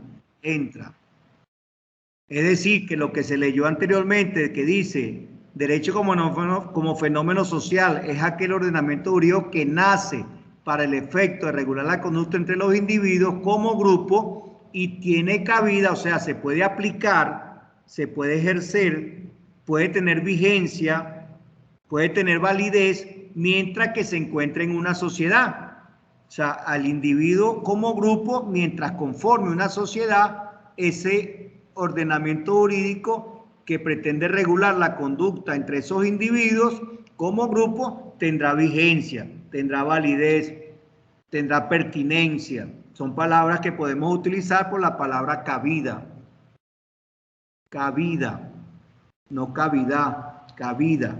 A: Es decir, que lo que se leyó anteriormente, que dice derecho como fenómeno social, es aquel ordenamiento jurídico que nace para el efecto de regular la conducta entre los individuos como grupo y tiene cabida, o sea, se puede aplicar, se puede ejercer, puede tener vigencia, puede tener validez, mientras que se encuentre en una sociedad. O sea, al individuo como grupo, mientras conforme una sociedad, ese ordenamiento jurídico que pretende regular la conducta entre esos individuos como grupo tendrá vigencia, tendrá validez, tendrá pertinencia. Son palabras que podemos utilizar por la palabra cabida. Cabida, no cavidad, cabida.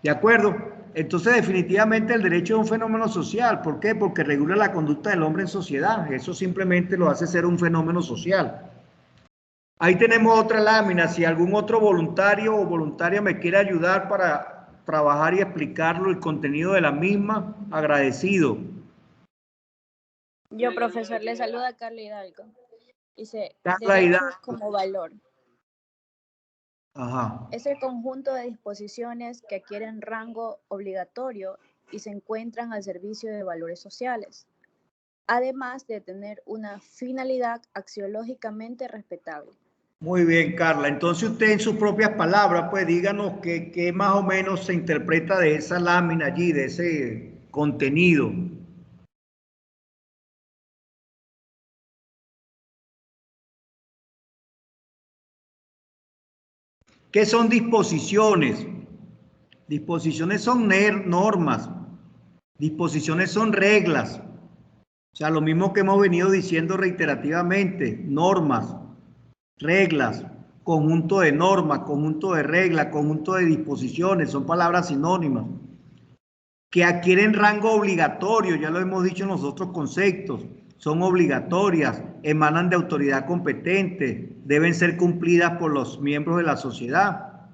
A: ¿De acuerdo? Entonces, definitivamente el derecho es un fenómeno social. ¿Por qué? Porque regula la conducta del hombre en sociedad. Eso simplemente lo hace ser un fenómeno social. Ahí tenemos otra lámina. Si algún otro voluntario o voluntaria me quiere ayudar para trabajar y explicarlo el contenido de la misma, agradecido.
I: Yo, profesor, le saluda a Carla Hidalgo. Dice,
A: Carla
I: derecho
A: Hidalgo.
I: como valor.
A: Ajá.
I: Es el conjunto de disposiciones que adquieren rango obligatorio y se encuentran al servicio de valores sociales, además de tener una finalidad axiológicamente respetable.
A: Muy bien, Carla. Entonces usted en sus propias palabras, pues díganos qué más o menos se interpreta de esa lámina allí, de ese contenido. ¿Qué son disposiciones? Disposiciones son normas. Disposiciones son reglas. O sea, lo mismo que hemos venido diciendo reiterativamente, normas, reglas, conjunto de normas, conjunto de reglas, conjunto de disposiciones, son palabras sinónimas, que adquieren rango obligatorio, ya lo hemos dicho en los otros conceptos, son obligatorias, emanan de autoridad competente, deben ser cumplidas por los miembros de la sociedad.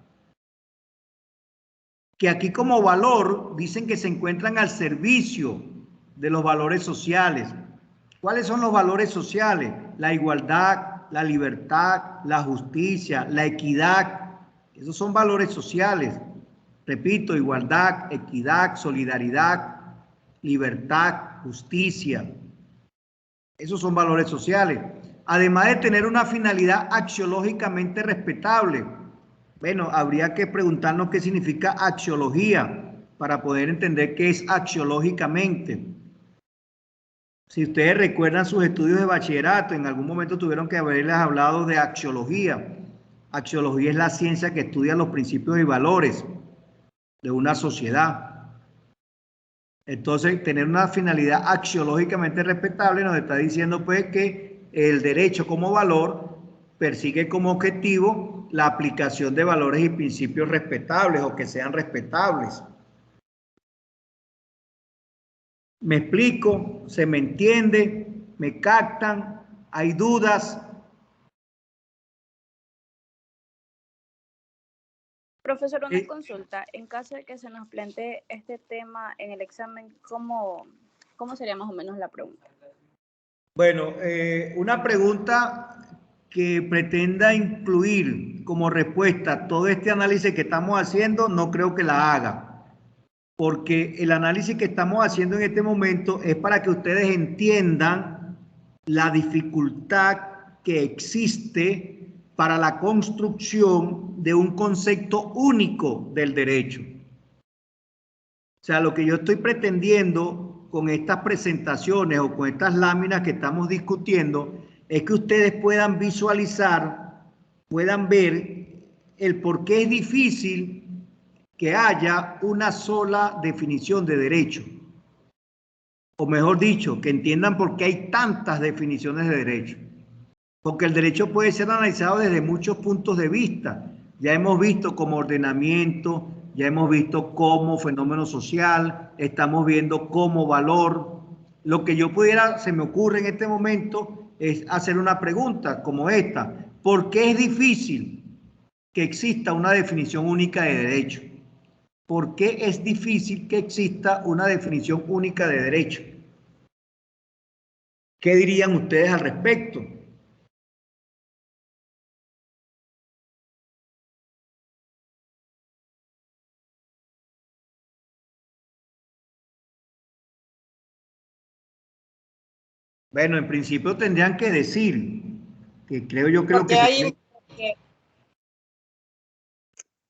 A: Que aquí como valor dicen que se encuentran al servicio de los valores sociales. ¿Cuáles son los valores sociales? La igualdad, la libertad, la justicia, la equidad. Esos son valores sociales. Repito, igualdad, equidad, solidaridad, libertad, justicia. Esos son valores sociales. Además de tener una finalidad axiológicamente respetable. Bueno, habría que preguntarnos qué significa axiología para poder entender qué es axiológicamente. Si ustedes recuerdan sus estudios de bachillerato, en algún momento tuvieron que haberles hablado de axiología. Axiología es la ciencia que estudia los principios y valores de una sociedad. Entonces, tener una finalidad axiológicamente respetable nos está diciendo pues que el derecho como valor persigue como objetivo la aplicación de valores y principios respetables o que sean respetables. ¿Me explico? ¿Se me entiende? ¿Me captan? ¿Hay dudas?
I: Profesor, una consulta. En caso de que se nos plantee este tema en el examen, ¿cómo sería más o menos la pregunta?
A: Bueno, una pregunta que pretenda incluir como respuesta todo este análisis que estamos haciendo, no creo que la haga, porque el análisis que estamos haciendo en este momento es para que ustedes entiendan la dificultad que existe para la construcción de un concepto único del derecho. O sea, lo que yo estoy pretendiendo con estas presentaciones o con estas láminas que estamos discutiendo es que ustedes puedan visualizar, puedan ver el por qué es difícil que haya una sola definición de derecho. O mejor dicho, que entiendan por qué hay tantas definiciones de derecho. Porque el derecho puede ser analizado desde muchos puntos de vista. Ya hemos visto como ordenamiento, ya hemos visto como fenómeno social, estamos viendo como valor. Lo que yo pudiera, se me ocurre en este momento, es hacer una pregunta como esta. ¿Por qué es difícil que exista una definición única de derecho? ¿Por qué es difícil que exista una definición única de derecho? ¿Qué dirían ustedes al respecto? Bueno, en principio tendrían que decir, que creo yo que
K: porque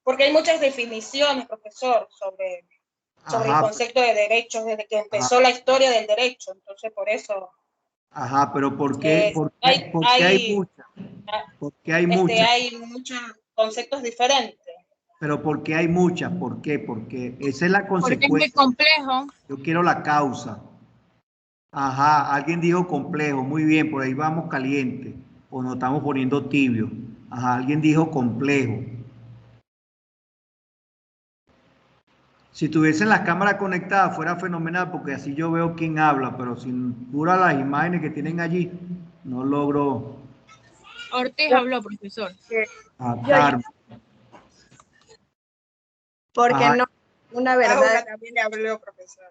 K: porque hay muchas definiciones, profesor, sobre el concepto de derechos desde que empezó la historia del derecho, entonces por eso.
A: Ajá, pero ¿por qué? ¿Por qué hay muchas? ¿Por qué hay muchas?
K: Hay muchos conceptos diferentes.
A: Pero ¿por qué hay muchas? ¿Por qué? Porque esa es la consecuencia.
C: Porque es muy complejo.
A: Yo quiero la causa. Ajá, alguien dijo complejo, muy bien, por ahí vamos caliente, o nos estamos poniendo tibio. Ajá, alguien dijo complejo. Si tuviesen las cámaras conectadas fuera fenomenal, porque así yo veo quién habla, pero sin pura las imágenes que tienen allí, no logro.
C: Ortiz habló, profesor.
A: Carmen.
B: Porque no una verdad.
K: Paula también habló, profesor.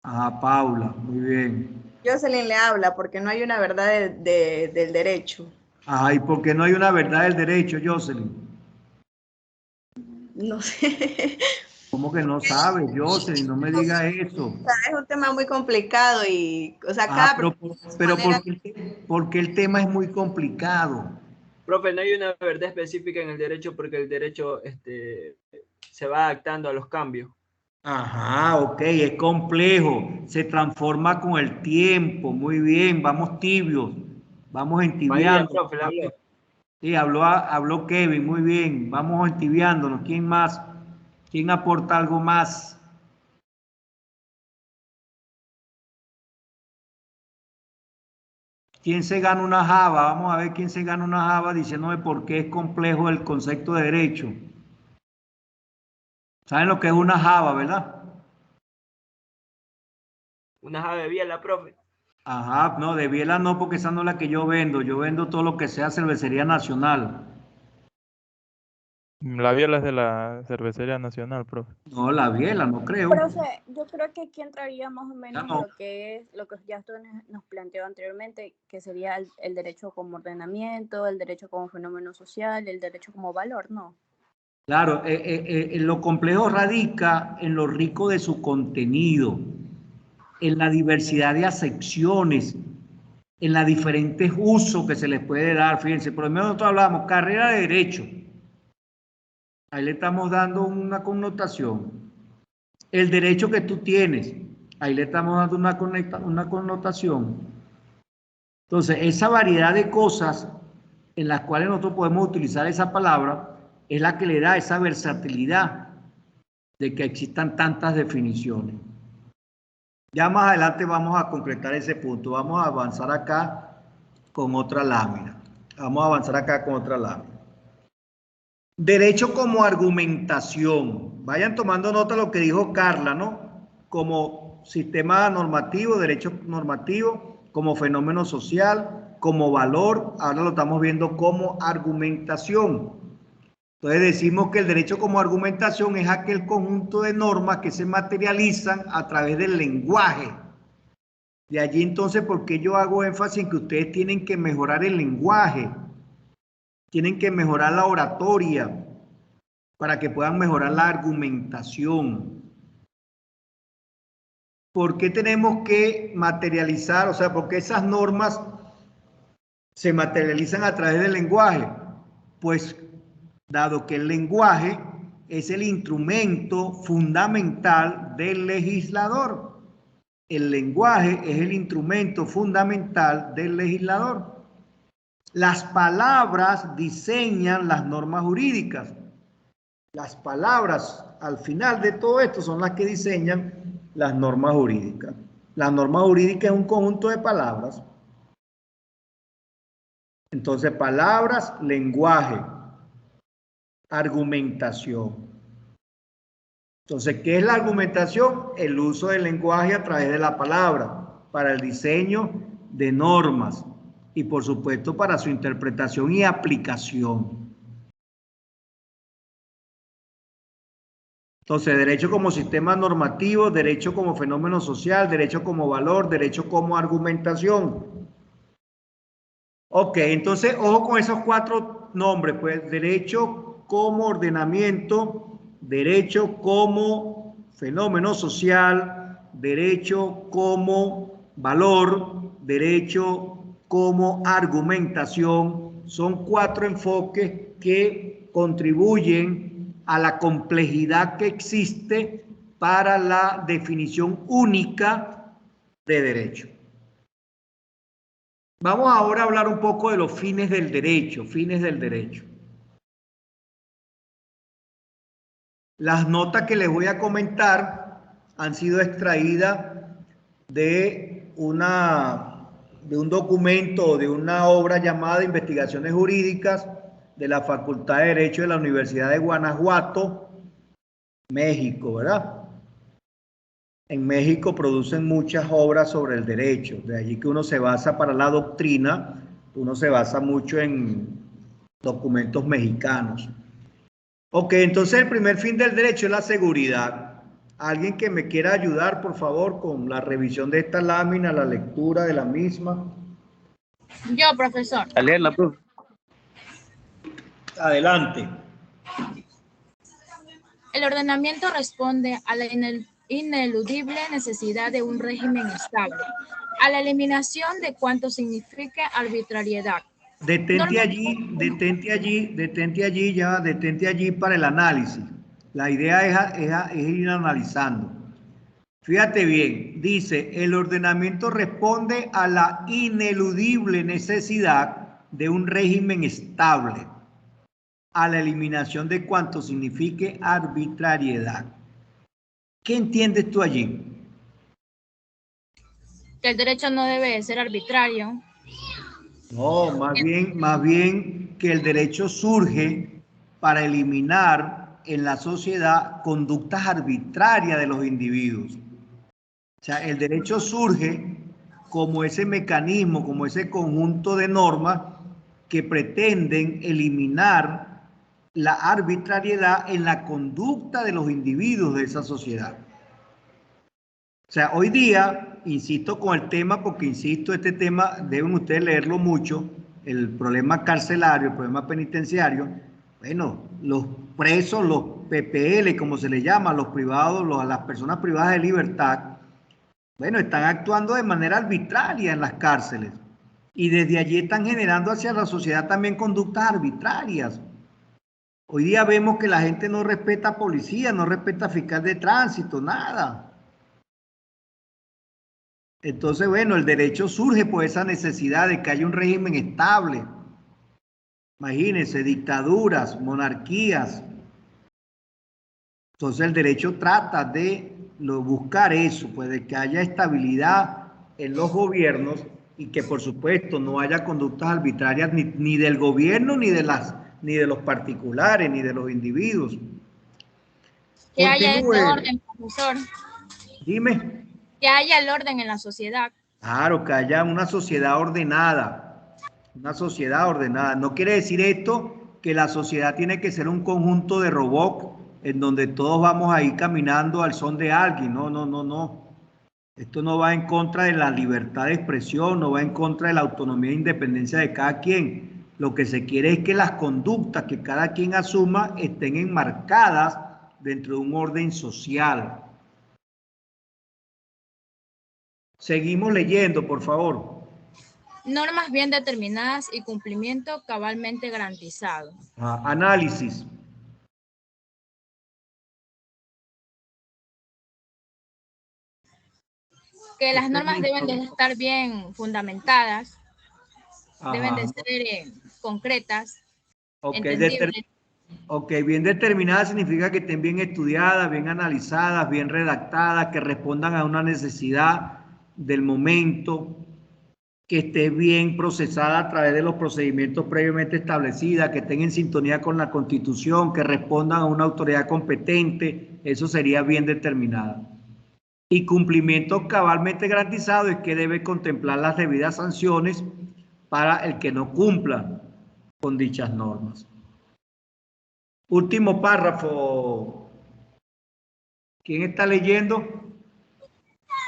A: Ajá, Paula, muy bien.
B: Jocelyn le habla porque no hay una verdad del derecho.
A: Ajá, ¿y por qué no hay una verdad del derecho, Jocelyn?
B: No sé.
A: ¿Cómo que no sabes, Jocelyn? No me digas eso.
B: O sea, es un tema muy complicado y, o sea,
A: pero ¿por qué el tema es muy complicado?
J: Profe, no hay una verdad específica en el derecho porque el derecho se va adaptando a los cambios.
A: Ajá, ok, es complejo, se transforma con el tiempo, muy bien, vamos tibios, vamos entibiando.
J: Profe, le habló.
A: Sí, habló Kevin, muy bien, vamos entibiándonos. ¿Quién más? ¿Quién aporta algo más? ¿Quién se gana una java? Vamos a ver quién se gana una java diciéndome por qué es complejo el concepto de derecho. ¿Saben lo que es una java, verdad?
J: Una java de biela, profe.
A: Ajá, no, de biela no, porque esa no es la que yo vendo todo lo que sea cervecería nacional.
L: La biela es de la cervecería nacional, profe.
A: No, la biela, no creo.
I: Profe, yo creo que aquí entraría más o menos lo que ya usted nos planteó anteriormente, que sería el derecho como ordenamiento, el derecho como fenómeno social, el derecho como valor, ¿no?
A: Claro, lo complejo radica en lo rico de su contenido, en la diversidad de acepciones, en los diferentes usos que se les puede dar. Fíjense, por lo menos nosotros hablamos carrera de derecho. Ahí le estamos dando una connotación. El derecho que tú tienes, ahí le estamos dando una connotación. Entonces, esa variedad de cosas en las cuales nosotros podemos utilizar esa palabra es la que le da esa versatilidad de que existan tantas definiciones. Ya más adelante vamos a concretar ese punto. Vamos a avanzar acá con otra lámina. Derecho como argumentación. Vayan tomando nota de lo que dijo Carla, ¿no? Como sistema normativo, derecho normativo, como fenómeno social, como valor. Ahora lo estamos viendo como argumentación. Entonces decimos que el derecho como argumentación es aquel conjunto de normas que se materializan a través del lenguaje. De allí entonces, ¿por qué yo hago énfasis en que ustedes tienen que mejorar el lenguaje? Tienen que mejorar la oratoria para que puedan mejorar la argumentación. ¿Por qué tenemos que materializar? O sea, ¿por qué esas normas se materializan a través del lenguaje? Pues dado que el lenguaje es el instrumento fundamental del legislador. El lenguaje es el instrumento fundamental del legislador. Las palabras diseñan las normas jurídicas. Las palabras, al final de todo esto, son las que diseñan las normas jurídicas. La norma jurídica es un conjunto de palabras. Entonces, palabras, lenguaje, argumentación. Entonces, ¿qué es la argumentación? El uso del lenguaje a través de la palabra para el diseño de normas y, por supuesto, para su interpretación y aplicación. Entonces, derecho como sistema normativo, derecho como fenómeno social, derecho como valor, derecho como argumentación. Ok, entonces, ojo con esos 4 nombres, pues, derecho como ordenamiento, derecho como fenómeno social, derecho como valor, derecho como argumentación. Son 4 enfoques que contribuyen a la complejidad que existe para la definición única de derecho. Vamos ahora a hablar un poco de los fines del derecho, Las notas que les voy a comentar han sido extraídas de un documento, de una obra llamada Investigaciones Jurídicas de la Facultad de Derecho de la Universidad de Guanajuato, México, ¿verdad? En México producen muchas obras sobre el derecho, de allí que uno se basa para la doctrina, uno se basa mucho en documentos mexicanos. Ok, entonces el primer fin del derecho es la seguridad. ¿Alguien que me quiera ayudar, por favor, con la revisión de esta lámina, la lectura de la misma?
C: Yo, profesor.
M: A leerla, profe.
A: Adelante.
N: El ordenamiento responde a la ineludible necesidad de un régimen estable, a la eliminación de cuanto signifique arbitrariedad.
A: Detente allí para el análisis. La idea es ir analizando. Fíjate bien, dice, el ordenamiento responde a la ineludible necesidad de un régimen estable, a la eliminación de cuanto signifique arbitrariedad. ¿Qué entiendes tú allí?
N: Que el derecho no debe ser arbitrario.
A: No, más bien que el derecho surge para eliminar en la sociedad conductas arbitrarias de los individuos. O sea, el derecho surge como ese mecanismo, como ese conjunto de normas que pretenden eliminar la arbitrariedad en la conducta de los individuos de esa sociedad. O sea, hoy día, insisto con el tema, porque insisto, este tema deben ustedes leerlo mucho, el problema carcelario, el problema penitenciario. Bueno, los presos, los PPL, como se les llama, los privados, las personas privadas de libertad, bueno, están actuando de manera arbitraria en las cárceles. Y desde allí están generando hacia la sociedad también conductas arbitrarias. Hoy día vemos que la gente no respeta a policía, no respeta a fiscal de tránsito, nada. Entonces, bueno, el derecho surge por esa necesidad de que haya un régimen estable. Imagínense, dictaduras, monarquías. Entonces el derecho trata de buscar eso, pues de que haya estabilidad en los gobiernos y que por supuesto no haya conductas arbitrarias ni del gobierno, ni de los particulares, ni de los individuos.
N: Que haya el orden, profesor.
A: Dime.
N: Que haya el orden en la sociedad.
A: Claro, que haya una sociedad ordenada. Una sociedad ordenada. No quiere decir esto que la sociedad tiene que ser un conjunto de robots en donde todos vamos a ir caminando al son de alguien. No, no, no, no. Esto no va en contra de la libertad de expresión, no va en contra de la autonomía e independencia de cada quien. Lo que se quiere es que las conductas que cada quien asuma estén enmarcadas dentro de un orden social. Seguimos leyendo, por favor.
N: Normas bien determinadas y cumplimiento cabalmente garantizado.
A: Análisis.
N: Que las normas deben de estar bien fundamentadas, deben de ser concretas, entendibles.
A: Ok, bien determinadas significa que estén bien estudiadas, bien analizadas, bien redactadas, que respondan a una necesidad del momento, que esté bien procesada a través de los procedimientos previamente establecidos, que estén en sintonía con la Constitución, que respondan a una autoridad competente, eso sería bien determinada. Y cumplimiento cabalmente garantizado es que debe contemplar las debidas sanciones para el que no cumpla con dichas normas. Último párrafo. ¿Quién está leyendo?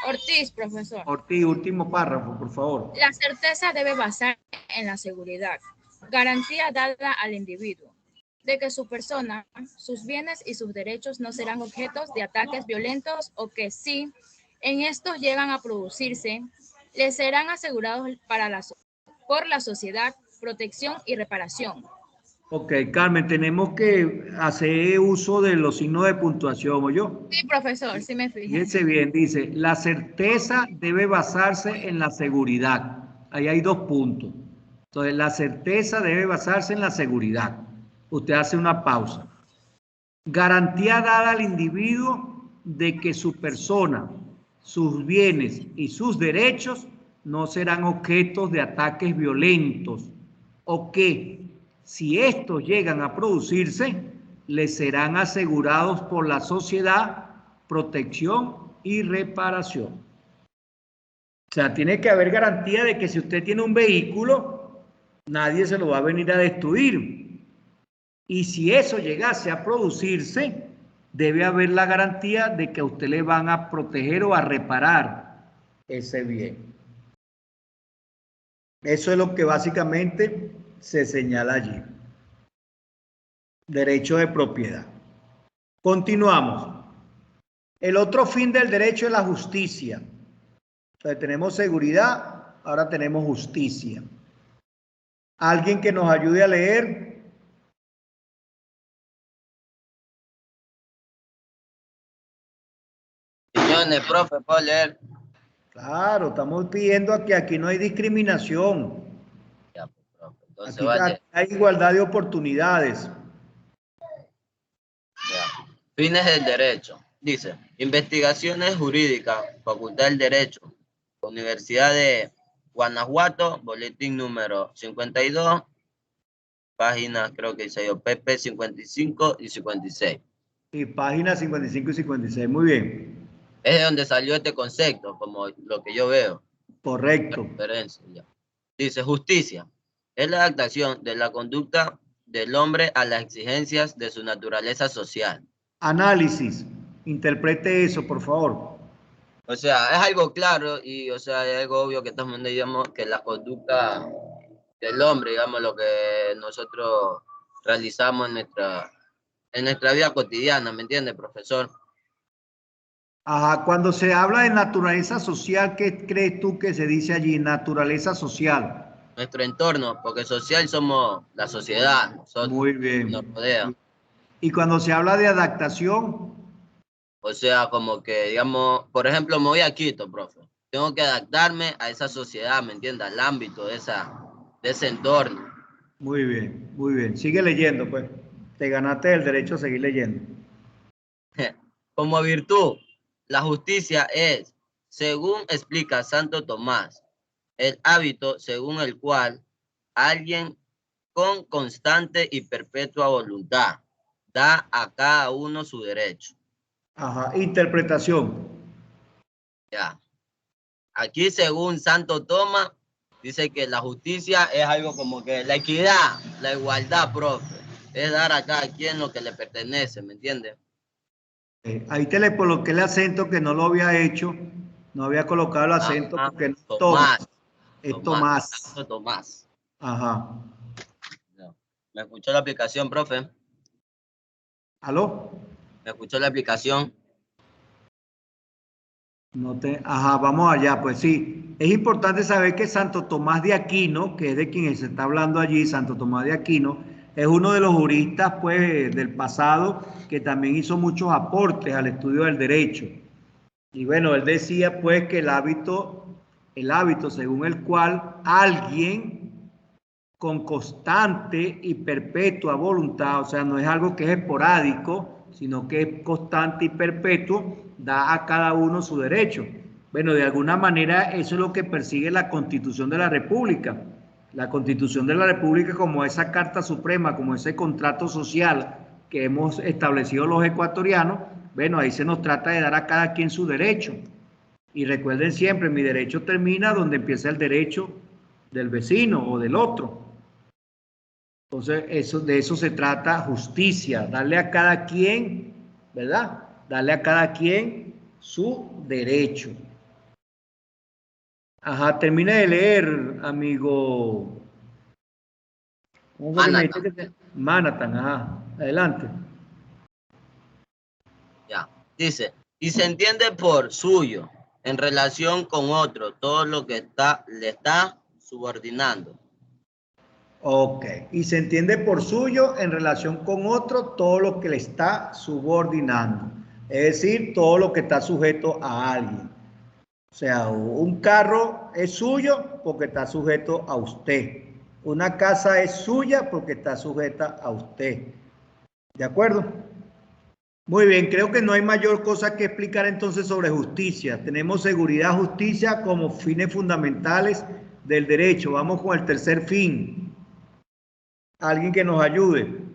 N: Ortiz, profesor.
A: Ortiz, último párrafo, por favor.
N: La certeza debe basar en la seguridad, garantía dada al individuo, de que su persona, sus bienes y sus derechos no serán objetos de ataques violentos o que si en estos llegan a producirse, les serán asegurados por la sociedad protección y reparación.
A: Ok, Carmen, tenemos que hacer uso de los signos de puntuación, ¿o yo?
N: Sí, profesor, sí me fijé.
A: Fíjense bien, dice, la certeza debe basarse en la seguridad. Ahí hay 2 puntos. Entonces, la certeza debe basarse en la seguridad. Usted hace una pausa. Garantía dada al individuo de que su persona, sus bienes y sus derechos no serán objetos de ataques violentos o que, si estos llegan a producirse, les serán asegurados por la sociedad protección y reparación. O sea, tiene que haber garantía de que si usted tiene un vehículo, nadie se lo va a venir a destruir. Y si eso llegase a producirse, debe haber la garantía de que a usted le van a proteger o a reparar ese bien. Eso es lo que básicamente se señala allí. Derecho de propiedad. Continuamos. El otro fin del derecho es la justicia. Entonces tenemos seguridad, ahora tenemos justicia. ¿Alguien que nos ayude a leer?
E: Millones, profe, ¿puedo leer?
A: Claro, estamos pidiendo que aquí no hay discriminación.
E: Ya, profe. Entonces,
A: Aquí
E: vale.
A: hay igualdad de oportunidades.
E: Ya. Fines del derecho. Dice, investigaciones jurídicas, Facultad del Derecho, Universidad de Guanajuato, boletín número 52, páginas, creo que dice yo, PP 55 y 56.
A: Sí, páginas 55 y 56, muy bien.
E: Es de donde salió este concepto, como lo que yo veo.
A: Correcto.
E: Ya. Dice, justicia es la adaptación de la conducta del hombre a las exigencias de su naturaleza social.
A: Análisis. Interprete eso, por favor.
E: O sea, es algo claro y, o sea, es algo obvio que estamos, digamos, que la conducta del hombre, digamos, lo que nosotros realizamos en nuestra vida cotidiana, ¿me entiende, profesor?
A: Ajá, cuando se habla de naturaleza social, ¿qué crees tú que se dice allí? Naturaleza social.
E: Nuestro entorno, porque social somos la sociedad.
A: Muy bien.
E: Nos rodea.
A: Y cuando se habla de adaptación.
E: O sea, como que, digamos, por ejemplo, me voy a Quito, profe. Tengo que adaptarme a esa sociedad, ¿me entiendes? Al ámbito de ese entorno.
A: Muy bien, muy bien. Sigue leyendo, pues. Te ganaste el derecho a seguir leyendo.
E: Como virtud, la justicia es, según explica Santo Tomás, el hábito según el cual alguien con constante y perpetua voluntad da a cada uno su derecho.
A: Ajá, interpretación.
E: Ya. Aquí, según Santo Tomás, dice que la justicia es algo como que la equidad, la igualdad, profe. Es dar a cada quien lo que le pertenece, ¿me entiendes?
A: Ahí te le coloqué el acento que no lo había hecho. No había colocado el acento porque no es Tomás. Es Tomás.
E: Santo Tomás.
A: Ajá.
E: ¿Me escuchó la aplicación, profe?
A: ¿Aló?
E: ¿Me escuchó la aplicación?
A: Ajá, vamos allá, pues sí. Es importante saber que Santo Tomás de Aquino, que es de quien se está hablando allí, Santo Tomás de Aquino, es uno de los juristas, pues, del pasado que también hizo muchos aportes al estudio del derecho. Y bueno, él decía, pues, que el hábito según el cual alguien con constante y perpetua voluntad, o sea, no es algo que es esporádico, sino que es constante y perpetuo, da a cada uno su derecho. Bueno, de alguna manera eso es lo que persigue la Constitución de la República. La Constitución de la República, como esa Carta Suprema, como ese contrato social que hemos establecido los ecuatorianos, bueno, ahí se nos trata de dar a cada quien su derecho. Y recuerden siempre, mi derecho termina donde empieza el derecho del vecino o del otro. Entonces, de eso se trata justicia, darle a cada quien, ¿verdad? Darle a cada quien su derecho. Ajá, termine de leer, amigo. Manhattan, ajá. Adelante.
E: Ya, dice, y se entiende por suyo, en relación con otro, todo lo que le está subordinando.
A: Ok, y se entiende por suyo en relación con otro todo lo que le está subordinando, es decir, todo lo que está sujeto a alguien. O sea, un carro es suyo porque está sujeto a usted. Una casa es suya porque está sujeta a usted. ¿De acuerdo? Muy bien, creo que no hay mayor cosa que explicar entonces sobre justicia. Tenemos seguridad, justicia como fines fundamentales del derecho. Vamos con el tercer fin. Alguien que nos ayude.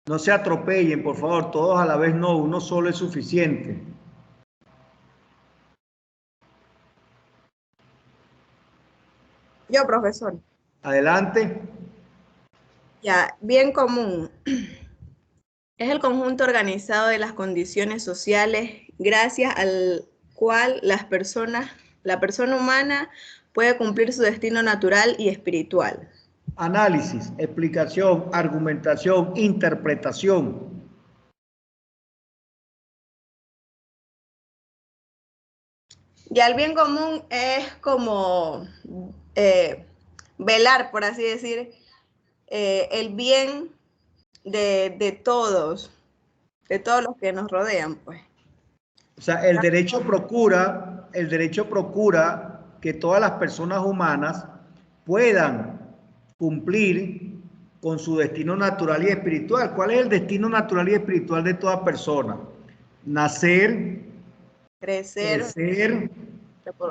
A: No se atropellen, por favor, todos a la vez no, uno solo es suficiente.
B: Yo, profesor.
A: Adelante.
B: Ya, bien común. Es el conjunto organizado de las condiciones sociales gracias al cual la persona humana puede cumplir su destino natural y espiritual.
A: Análisis, explicación, argumentación, interpretación.
B: Ya el bien común es como velar, por así decir, el bien de todos los que nos rodean, pues.
A: O sea, el derecho procura que todas las personas humanas puedan cumplir con su destino natural y espiritual. ¿Cuál es el destino natural y espiritual de toda persona? Nacer, crecer,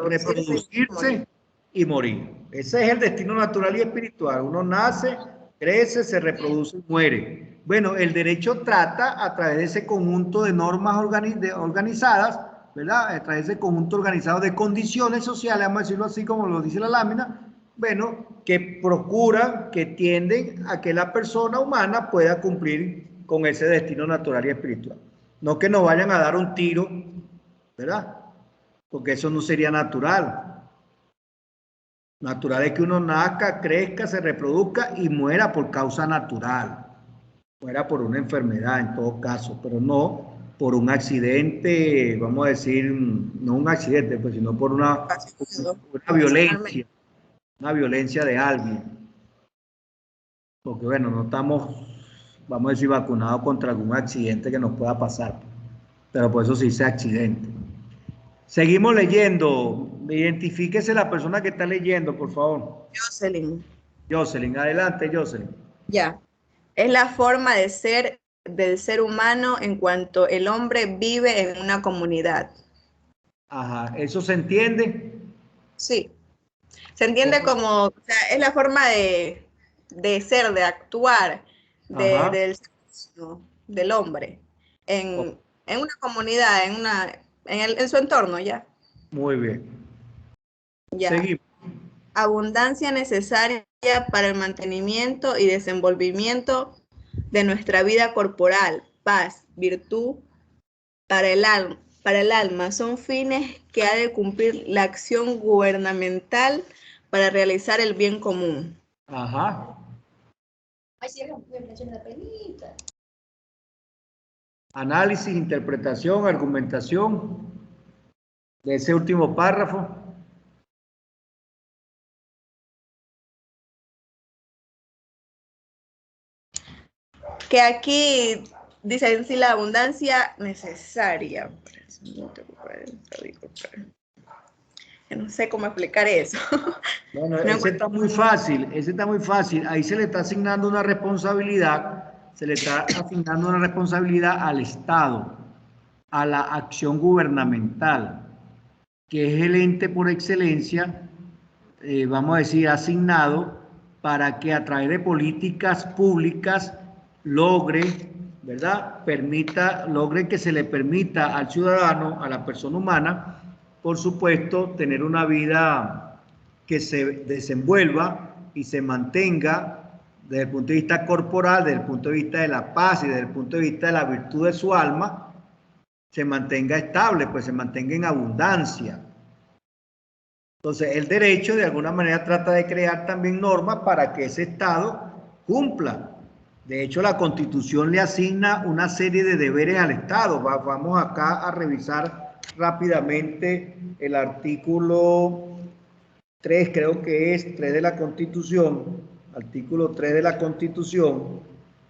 A: reproducirse y morir. Ese es el destino natural y espiritual. Uno nace, crece, se reproduce y muere. Bueno, el derecho trata a través de ese conjunto de normas organizadas, ¿verdad? A través de ese conjunto organizado de condiciones sociales, vamos a decirlo así como lo dice la lámina, bueno, que procuran, que tienden a que la persona humana pueda cumplir con ese destino natural y espiritual. No que nos vayan a dar un tiro, ¿verdad? porque eso no sería natural. Natural es que uno nazca, crezca, se reproduzca y muera por causa natural. Muera por una enfermedad en todo caso, pero no por un accidente, vamos a decir, no un accidente, pues, sino por una violencia de alguien. Porque bueno, no estamos, vamos a decir, vacunados contra algún accidente que nos pueda pasar, pero por eso se dice accidente. Seguimos leyendo. Identifíquese la persona que está leyendo, por favor.
B: Jocelyn.
A: Jocelyn, adelante, Jocelyn.
B: Ya. Es la forma de ser del ser humano en cuanto el hombre vive en una comunidad.
A: Ajá, ¿eso se entiende?
B: Sí. Se entiende como, o sea, es la forma de ser, de actuar del hombre en una comunidad, en su entorno, ya.
A: Muy bien.
B: Ya.
A: Seguimos.
B: Abundancia necesaria para el mantenimiento y desenvolvimiento de nuestra vida corporal, paz, virtud para el alma, son fines que ha de cumplir la acción gubernamental para realizar el bien común.
A: Ajá. Análisis, interpretación, argumentación de ese último párrafo.
B: Que aquí dice en sí la abundancia necesaria. No sé cómo explicar eso.
A: Bueno, ese está muy fácil, Ahí se le está asignando una responsabilidad, al Estado, a la acción gubernamental, que es el ente por excelencia, vamos a decir, asignado para que a través de políticas públicas logre, ¿verdad? Logre que se le permita al ciudadano, a la persona humana, por supuesto, tener una vida que se desenvuelva y se mantenga desde el punto de vista corporal, desde el punto de vista de la paz y desde el punto de vista de la virtud de su alma, se mantenga estable, pues se mantenga en abundancia. Entonces, el derecho de alguna manera trata de crear también normas para que ese Estado cumpla. De hecho, la Constitución le asigna una serie de deberes al Estado. Vamos acá a revisar rápidamente el artículo 3, creo que es 3 de la Constitución, artículo 3 de la Constitución,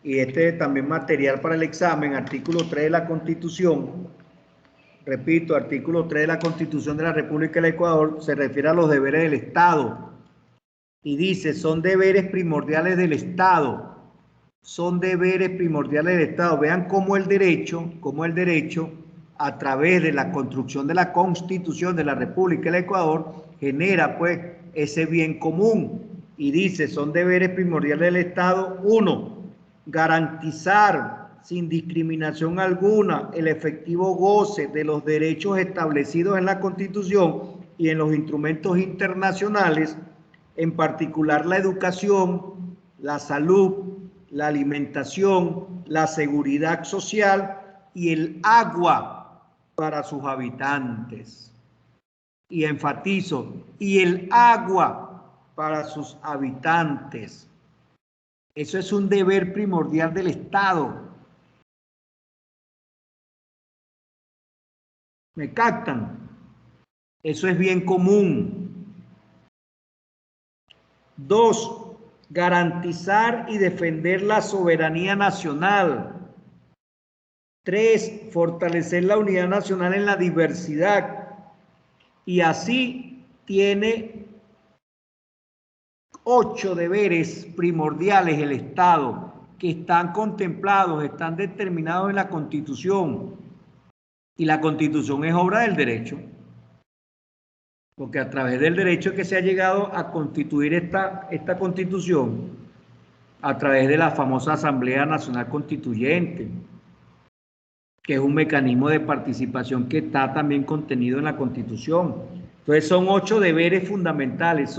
A: y este es también material para el examen, artículo 3 de la Constitución. Repito, artículo 3 de la Constitución de la República del Ecuador se refiere a los deberes del Estado y dice, son deberes primordiales del Estado. Son deberes primordiales del Estado. Vean cómo el derecho, a través de la construcción de la Constitución de la República del Ecuador, genera pues ese bien común. Y dice, son deberes primordiales del Estado. 1, garantizar sin discriminación alguna el efectivo goce de los derechos establecidos en la Constitución y en los instrumentos internacionales, en particular la educación, la salud, la alimentación, la seguridad social y el agua para sus habitantes. Y enfatizo, y el agua para sus habitantes. Eso es un deber primordial del Estado. ¿Me captan? Eso es bien común. 2, garantizar y defender la soberanía nacional. 3, fortalecer la unidad nacional en la diversidad. Y así tiene 8 deberes primordiales el Estado que están contemplados, están determinados en la Constitución. Y la Constitución es obra del derecho. Porque a través del derecho que se ha llegado a constituir esta Constitución, a través de la famosa Asamblea Nacional Constituyente, que es un mecanismo de participación que está también contenido en la Constitución. Entonces son 8 deberes fundamentales,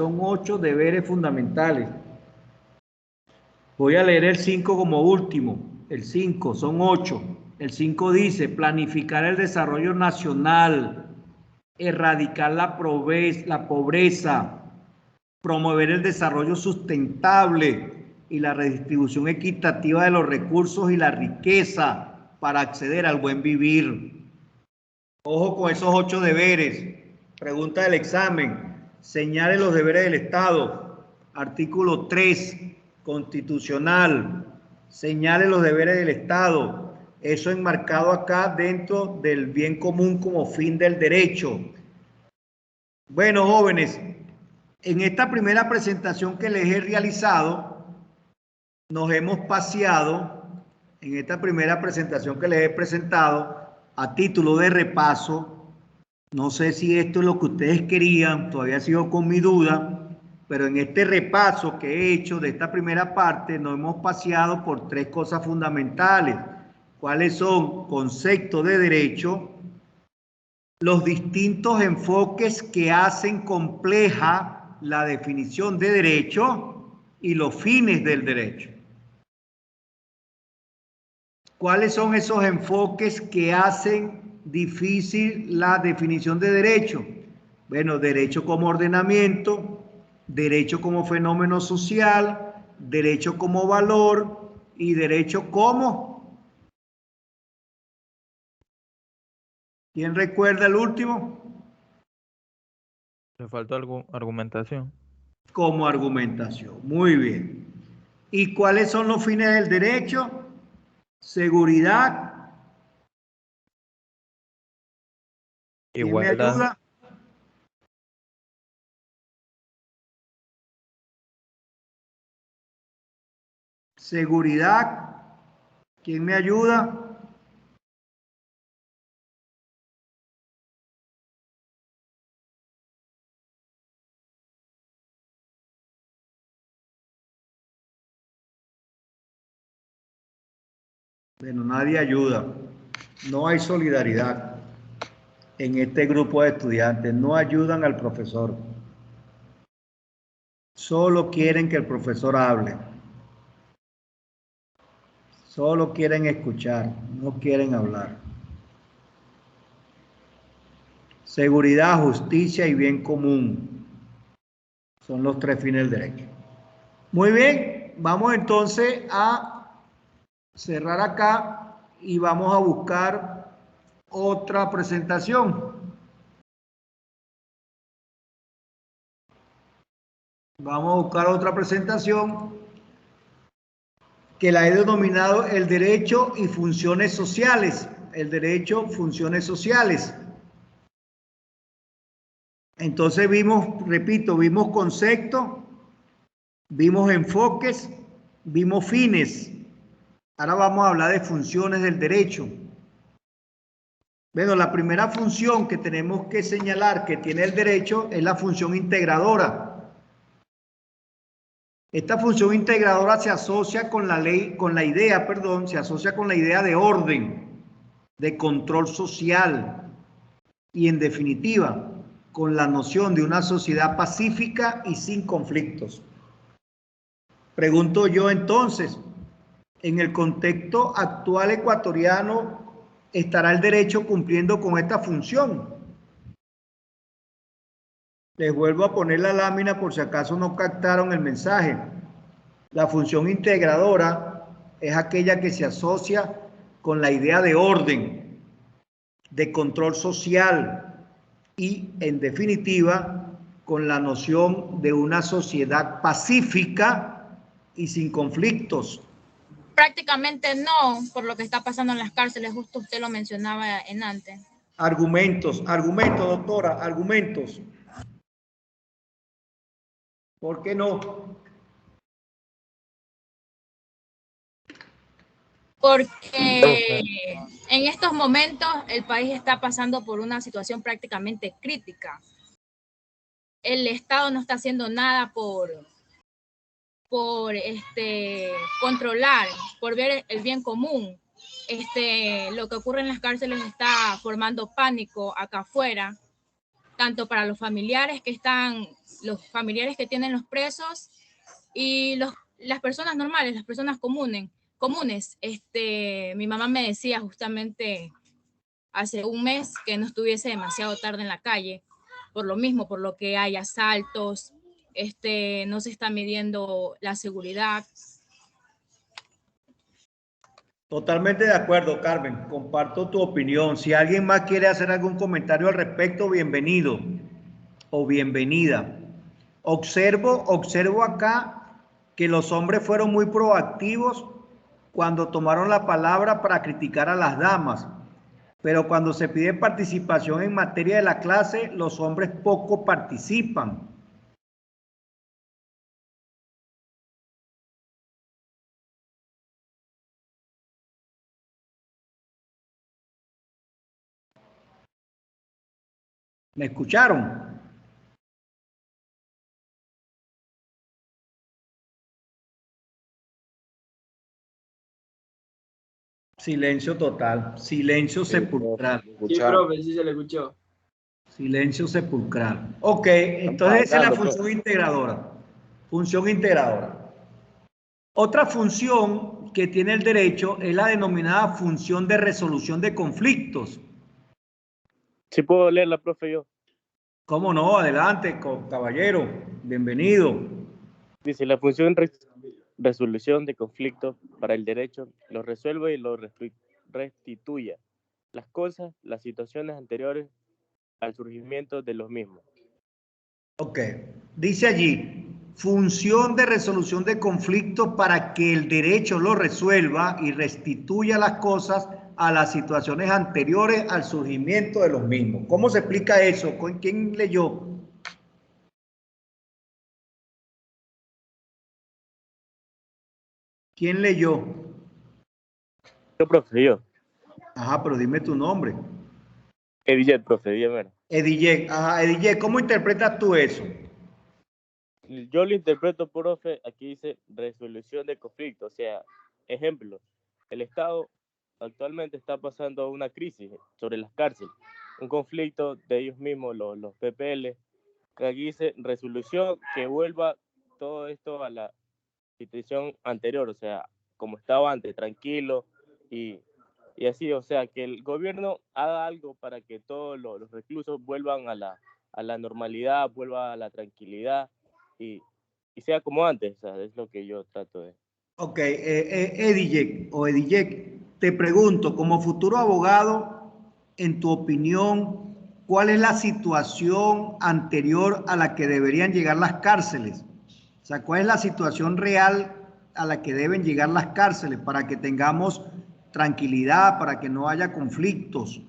A: Voy a leer el 5 como último, el 5, son 8. El 5 dice, planificar el desarrollo nacional erradicar la pobreza, promover el desarrollo sustentable y la redistribución equitativa de los recursos y la riqueza para acceder al buen vivir. Ojo con esos 8 deberes. Pregunta del examen. Señale los deberes del Estado. Artículo 3, constitucional. Señale los deberes del Estado. Eso enmarcado acá dentro del bien común como fin del derecho. Bueno, jóvenes, en esta primera presentación que les he realizado, nos hemos paseado, en esta primera presentación que les he presentado, a título de repaso, no sé si esto es lo que ustedes querían, todavía sigo con mi duda, pero en este repaso que he hecho de esta primera parte, nos hemos paseado por 3 cosas fundamentales. ¿Cuáles son? Conceptos de derecho, los distintos enfoques que hacen compleja la definición de derecho y los fines del derecho. ¿Cuáles son esos enfoques que hacen difícil la definición de derecho? Bueno, derecho como ordenamiento, derecho como fenómeno social, derecho como valor y derecho como... ¿Quién recuerda el último?
L: Le faltó argumentación.
A: Como argumentación. Muy bien. ¿Y cuáles son los fines del derecho? Seguridad. ¿Quién me ayuda? Seguridad. ¿Quién me ayuda? Bueno, nadie ayuda. No hay solidaridad en este grupo de estudiantes. No ayudan al profesor. Solo quieren que el profesor hable. Solo quieren escuchar, no quieren hablar. Seguridad, justicia y bien común son los 3 fines del derecho. Muy bien, vamos entonces a cerrar acá y vamos a buscar otra presentación. Vamos a buscar otra presentación que la he denominado el derecho y funciones sociales. El derecho, funciones sociales. Entonces vimos, repito, vimos conceptos, vimos enfoques, vimos fines. Ahora vamos a hablar de funciones del derecho. Bueno, la primera función que tenemos que señalar que tiene el derecho es la función integradora. Esta función integradora se asocia con la se asocia con la idea de orden, de control social y, en definitiva, con la noción de una sociedad pacífica y sin conflictos. Pregunto yo entonces, en el contexto actual ecuatoriano, ¿estará el derecho cumpliendo con esta función? Les vuelvo a poner la lámina por si acaso no captaron el mensaje. La función integradora es aquella que se asocia con la idea de orden, de control social y, en definitiva, con la noción de una sociedad pacífica y sin conflictos.
N: Prácticamente no, por lo que está pasando en las cárceles, justo usted lo mencionaba en antes.
A: Argumentos, doctora, argumentos. ¿Por qué no?
N: Porque en estos momentos el país está pasando por una situación prácticamente crítica. El Estado no está haciendo nada por controlar, por ver el bien común. Lo que ocurre en las cárceles está formando pánico acá afuera, tanto para los familiares que tienen los presos y las personas normales, las personas comunes. Mi mamá me decía justamente hace un mes que no estuviese demasiado tarde en la calle, por lo mismo, por lo que hay asaltos, no se está midiendo la seguridad.
A: Totalmente de acuerdo, Carmen. Comparto tu opinión. Si alguien más quiere hacer algún comentario al respecto, bienvenido o bienvenida. Observo acá que los hombres fueron muy proactivos cuando tomaron la palabra para criticar a las damas, pero cuando se pide participación en materia de la clase, los hombres poco participan. ¿Me escucharon? Silencio total, silencio sepulcral.
J: Sí, profe, sí se le escuchó.
A: Silencio sepulcral. Ok, entonces esa es la función integradora. Función integradora. Otra función que tiene el derecho es la denominada función de resolución de conflictos.
M: ¿Sí puedo leerla, profe, yo?
A: ¿Cómo no? Adelante, caballero. Bienvenido.
M: Dice, la función resolución de conflictos para el derecho lo resuelve y lo restituye las cosas, las situaciones anteriores al surgimiento de los mismos.
A: Ok. Dice allí, función de resolución de conflictos para que el derecho lo resuelva y restituya las cosas a las situaciones anteriores al surgimiento de los mismos. ¿Cómo se explica eso? ¿Quién leyó? ¿Quién leyó?
M: Yo, profe, yo.
A: Ajá, pero dime tu nombre.
M: Edillet, profe, dígame.
A: Edillet, ajá, Edillet, ¿cómo interpretas tú eso?
M: Yo lo interpreto, profe, aquí dice resolución de conflicto, o sea, ejemplo, el Estado actualmente está pasando una crisis sobre las cárceles, un conflicto de ellos mismos, los PPL, que aquí dice resolución que vuelva todo esto a la situación anterior, o sea, como estaba antes, tranquilo y así, o sea, que el gobierno haga algo para que todos los reclusos vuelvan a la normalidad, vuelva a la tranquilidad y sea como antes, o sea, es lo que yo trato de...
A: Ok, Edillet, te pregunto, como futuro abogado, en tu opinión, ¿cuál es la situación anterior a la que deberían llegar las cárceles? O sea, ¿cuál es la situación real a la que deben llegar las cárceles para que tengamos tranquilidad, para que no haya conflictos?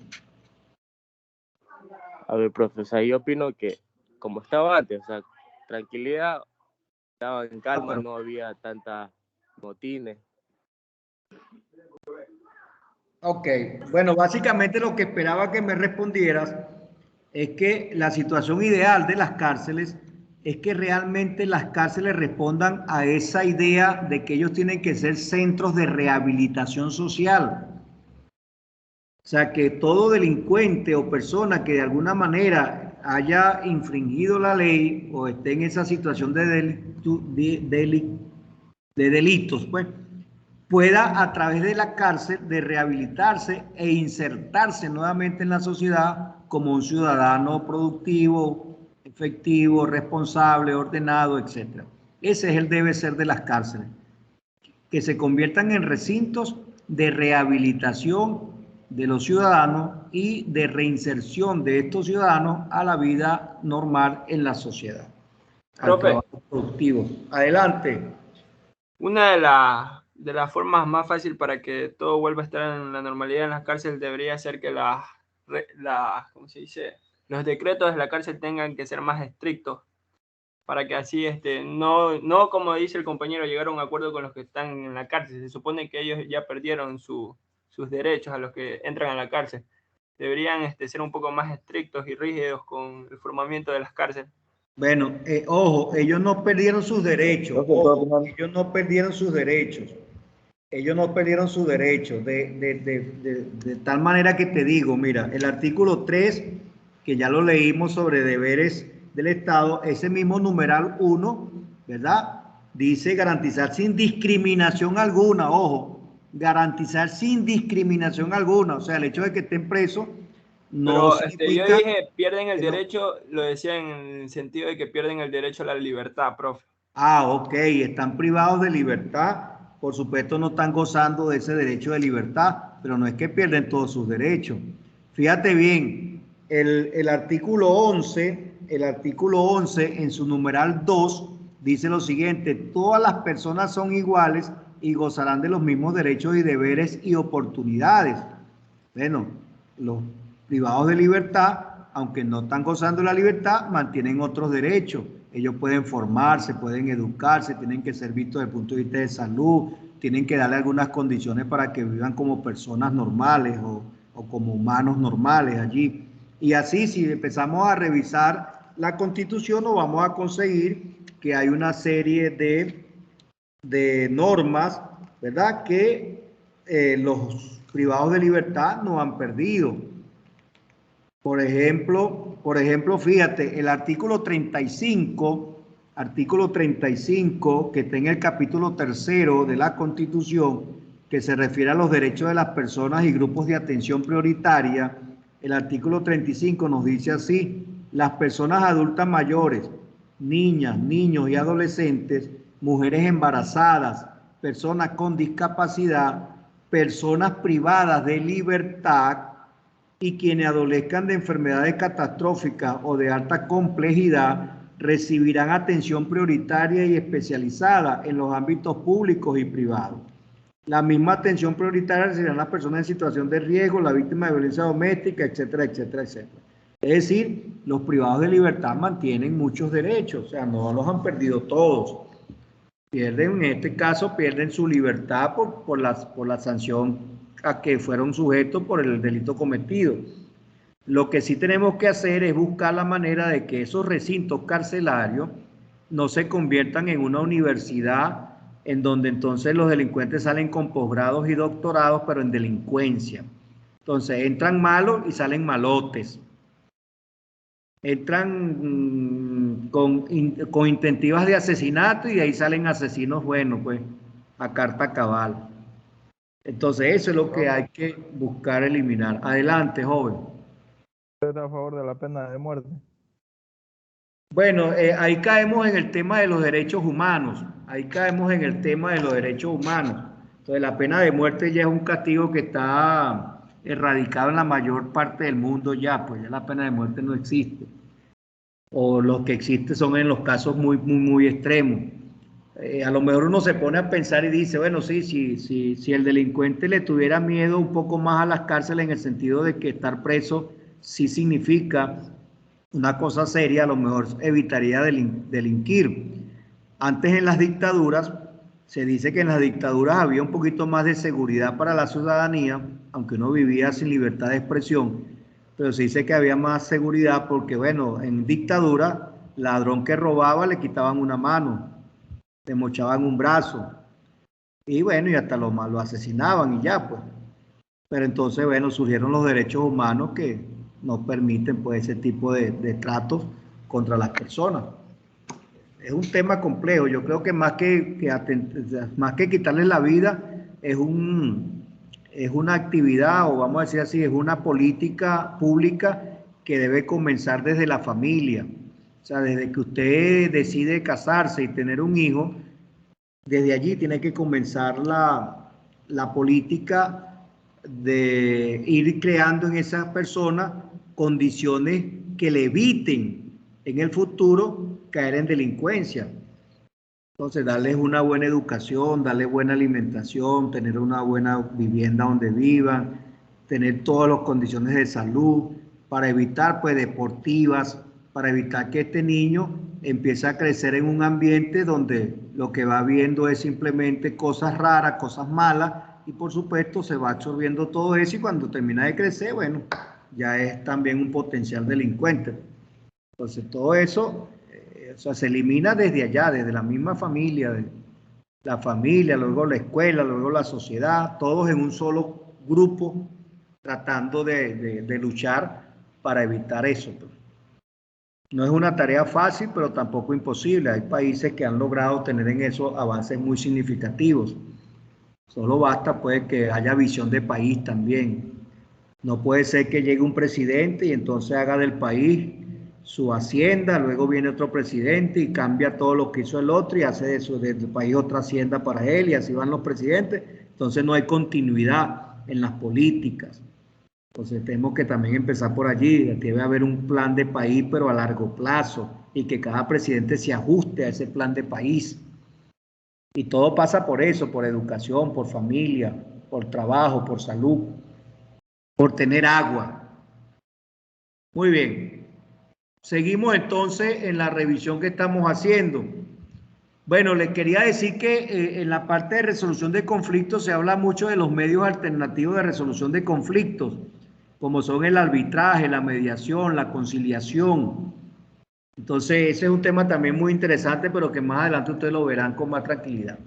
M: A ver, profe, o sea, yo opino que como estaba antes, o sea, tranquilidad, estaba en calma, no había tantas motines.
A: Ok, bueno, básicamente lo que esperaba que me respondieras es que la situación ideal de las cárceles es que realmente las cárceles respondan a esa idea de que ellos tienen que ser centros de rehabilitación social. O sea, que todo delincuente o persona que de alguna manera haya infringido la ley o esté en esa situación de delitos, pues, pueda a través de la cárcel de rehabilitarse e insertarse nuevamente en la sociedad como un ciudadano productivo, efectivo, responsable, ordenado, etc. Ese es el debe ser de las cárceles, que se conviertan en recintos de rehabilitación de los ciudadanos y de reinserción de estos ciudadanos a la vida normal en la sociedad, al trabajo productivo. Adelante.
J: Una de las formas más fáciles para que todo vuelva a estar en la normalidad en las cárceles debería ser que ¿cómo se dice? Los decretos de la cárcel tengan que ser más estrictos para que así no como dice el compañero, llegar a un acuerdo con los que están en la cárcel. Se supone que ellos ya perdieron sus derechos a los que entran a la cárcel. Deberían ser un poco más estrictos y rígidos con el formamiento de las cárceles.
A: Bueno, ojo, ellos no perdieron sus derechos, ojo, ellos no perdieron sus derechos. Ellos no perdieron sus derechos, de tal manera que te digo, mira, el artículo 3, que ya lo leímos sobre deberes del Estado, ese mismo numeral 1, ¿verdad? Dice garantizar sin discriminación alguna, ojo, garantizar sin discriminación alguna, o sea, el hecho de que estén presos no
J: Pero yo
A: significa
J: dije, pierden el
A: que no.
J: derecho, lo decía en el sentido de que pierden el derecho a la libertad, profe.
A: Ah, ok, están privados de libertad. Por supuesto no están gozando de ese derecho de libertad, pero no es que pierden todos sus derechos. Fíjate bien, el artículo 11 en su numeral 2 dice lo siguiente: todas las personas son iguales y gozarán de los mismos derechos y deberes y oportunidades. Bueno, los privados de libertad, aunque no están gozando de la libertad, mantienen otros derechos. Ellos pueden formarse, pueden educarse, tienen que ser vistos desde el punto de vista de salud, tienen que darle algunas condiciones para que vivan como personas normales o como humanos normales allí. Y así, si empezamos a revisar la Constitución, nos vamos a conseguir que hay una serie de normas, ¿verdad?, que los privados de libertad no han perdido. Por ejemplo, fíjate, el artículo 35, que está en el capítulo 3 de la Constitución, que se refiere a los derechos de las personas y grupos de atención prioritaria, el artículo 35 nos dice así: las personas adultas mayores, niñas, niños y adolescentes, mujeres embarazadas, personas con discapacidad, personas privadas de libertad y quienes adolezcan de enfermedades catastróficas o de alta complejidad recibirán atención prioritaria y especializada en los ámbitos públicos y privados. La misma atención prioritaria recibirán las personas en situación de riesgo, la víctima de violencia doméstica, etcétera, etcétera, etcétera. Es decir, los privados de libertad mantienen muchos derechos, o sea, no los han perdido todos. Pierden, en este caso, pierden su libertad por la sanción a que fueron sujetos por el delito cometido. Lo que sí tenemos que hacer es buscar la manera de que esos recintos carcelarios no se conviertan en una universidad en donde entonces los delincuentes salen con posgrados y doctorados, pero en delincuencia. Entonces entran malos y salen malotes. Entran con intentivas de asesinato y de ahí salen asesinos buenos, pues, a carta cabal. Entonces eso es lo que hay que buscar eliminar. Adelante, joven.
L: ¿Usted está a favor de la pena de muerte?
A: Bueno, ahí caemos en el tema de los derechos humanos. Entonces la pena de muerte ya es un castigo que está erradicado en la mayor parte del mundo ya, pues ya la pena de muerte no existe. O los que existen son en los casos muy extremos. A lo mejor uno se pone a pensar y dice, bueno, sí, si el delincuente le tuviera miedo un poco más a las cárceles en el sentido de que estar preso sí significa una cosa seria, a lo mejor evitaría delinquir. Antes en las dictaduras, se dice que en las dictaduras había un poquito más de seguridad para la ciudadanía, aunque uno vivía sin libertad de expresión, pero se dice que había más seguridad porque, bueno, en dictadura, ladrón que robaba le quitaban una mano, le mochaban un brazo, y bueno, y hasta lo asesinaban y ya, pues. Pero entonces, bueno, surgieron los derechos humanos que nos permiten, pues, ese tipo de tratos contra las personas. Es un tema complejo. Yo creo que más que quitarles la vida, es una actividad, o vamos a decir así, es una política pública que debe comenzar desde la familia. O sea, desde que usted decide casarse y tener un hijo, desde allí tiene que comenzar la política de ir creando en esas personas condiciones que le eviten en el futuro caer en delincuencia. Entonces, darles una buena educación, darles buena alimentación, tener una buena vivienda donde vivan, tener todas las condiciones de salud, para evitar, pues, deportivas, para evitar que este niño empiece a crecer en un ambiente donde lo que va viendo es simplemente cosas raras, cosas malas, y por supuesto se va absorbiendo todo eso, y cuando termina de crecer, bueno, ya es también un potencial delincuente. Entonces todo eso se elimina desde allá, desde la misma familia, luego la escuela, luego la sociedad, todos en un solo grupo tratando de luchar para evitar eso. No es una tarea fácil, pero tampoco imposible. Hay países que han logrado tener en eso avances muy significativos. Solo basta, pues, que haya visión de país también. No puede ser que llegue un presidente y entonces haga del país su hacienda, luego viene otro presidente y cambia todo lo que hizo el otro y hace del país otra hacienda para él, y así van los presidentes. Entonces no hay continuidad en las políticas. Entonces tenemos que también empezar por allí. Debe haber un plan de país, pero a largo plazo, y que cada presidente se ajuste a ese plan de país. Y todo pasa por eso, por educación, por familia, por trabajo, por salud, por tener agua. Muy bien. Seguimos entonces en la revisión que estamos haciendo. Bueno, les quería decir que en la parte de resolución de conflictos se habla mucho de los medios alternativos de resolución de conflictos, como son el arbitraje, la mediación, la conciliación. Entonces, ese es un tema también muy interesante, pero que más adelante ustedes lo verán con más tranquilidad.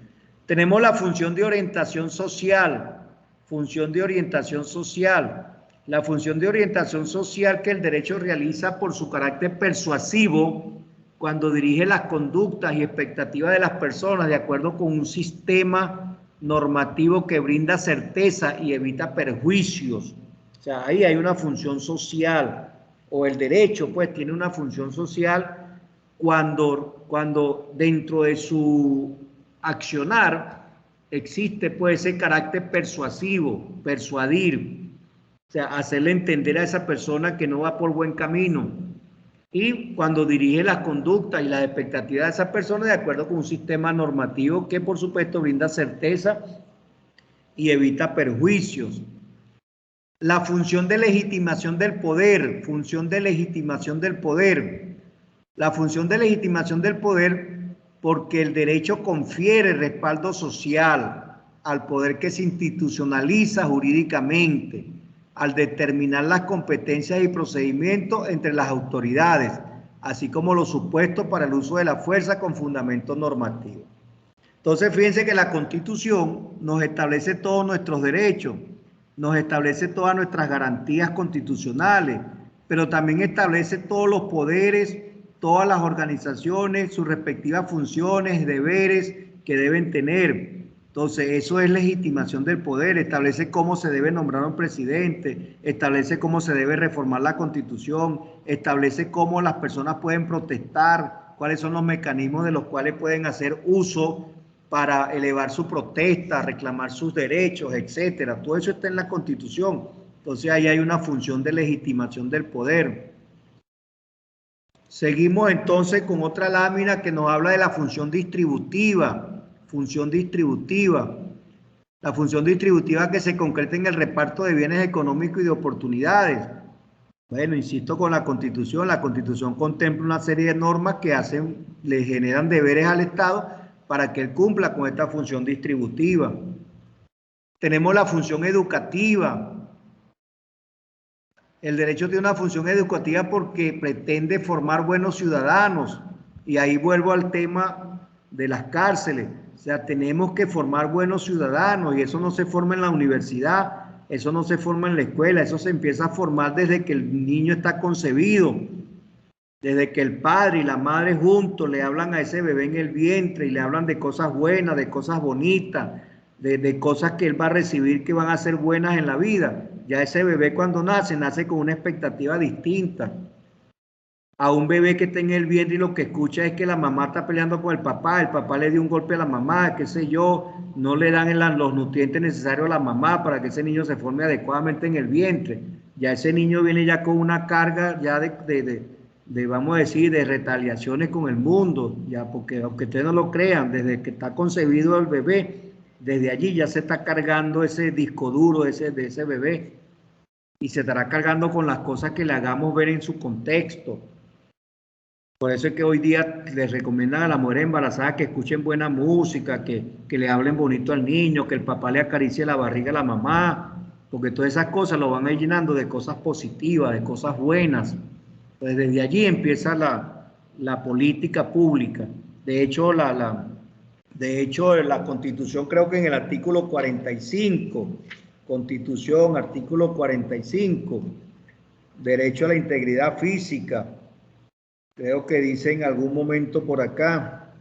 A: Tenemos la función de orientación social. Función de orientación social. La función de orientación social que el derecho realiza por su carácter persuasivo cuando dirige las conductas y expectativas de las personas de acuerdo con un sistema normativo que brinda certeza y evita perjuicios. O sea, ahí hay una función social, o el derecho pues tiene una función social cuando dentro de su accionar existe pues ese carácter persuasivo, persuadir. O sea, hacerle entender a esa persona que no va por buen camino. Y cuando dirige las conductas y las expectativas de esa persona de acuerdo con un sistema normativo que por supuesto brinda certeza y evita perjuicios. La función de legitimación del poder. Función de legitimación del poder. La función de legitimación del poder porque el derecho confiere respaldo social al poder que se institucionaliza jurídicamente, al determinar las competencias y procedimientos entre las autoridades, así como los supuestos para el uso de la fuerza con fundamento normativo. Entonces, fíjense que la Constitución nos establece todos nuestros derechos, nos establece todas nuestras garantías constitucionales, pero también establece todos los poderes, todas las organizaciones, sus respectivas funciones, deberes que deben tener. Entonces, eso es legitimación del poder, establece cómo se debe nombrar un presidente, establece cómo se debe reformar la Constitución, establece cómo las personas pueden protestar, cuáles son los mecanismos de los cuales pueden hacer uso para elevar su protesta, reclamar sus derechos, etcétera. Todo eso está en la Constitución. Entonces, ahí hay una función de legitimación del poder. Seguimos entonces con otra lámina que nos habla de la función distributiva. Función distributiva. La función distributiva que se concreta en el reparto de bienes económicos y de oportunidades. Bueno, insisto con la Constitución. La Constitución contempla una serie de normas que le generan deberes al Estado para que él cumpla con esta función distributiva. Tenemos la función educativa. El derecho tiene una función educativa porque pretende formar buenos ciudadanos. Y ahí vuelvo al tema de las cárceles. O sea, tenemos que formar buenos ciudadanos y eso no se forma en la universidad, eso no se forma en la escuela, eso se empieza a formar desde que el niño está concebido, desde que el padre y la madre juntos le hablan a ese bebé en el vientre y le hablan de cosas buenas, de cosas bonitas, de cosas que él va a recibir que van a ser buenas en la vida. Ya ese bebé cuando nace con una expectativa distinta. A un bebé que está en el vientre y lo que escucha es que la mamá está peleando con el papá le dio un golpe a la mamá, qué sé yo, no le dan los nutrientes necesarios a la mamá para que ese niño se forme adecuadamente en el vientre. Ya ese niño viene ya con una carga ya de vamos a decir, de retaliaciones con el mundo, ya porque aunque ustedes no lo crean, desde que está concebido el bebé, desde allí ya se está cargando ese disco duro de ese bebé y se estará cargando con las cosas que le hagamos ver en su contexto. Por eso es que hoy día les recomiendan a las mujeres embarazadas que escuchen buena música, que le hablen bonito al niño, que el papá le acaricie la barriga a la mamá, porque todas esas cosas lo van a ir llenando de cosas positivas, de cosas buenas. Pues desde allí empieza la política pública. De hecho, la Constitución, creo que en el artículo 45, Constitución, artículo 45, derecho a la integridad física, creo que dice en algún momento por acá,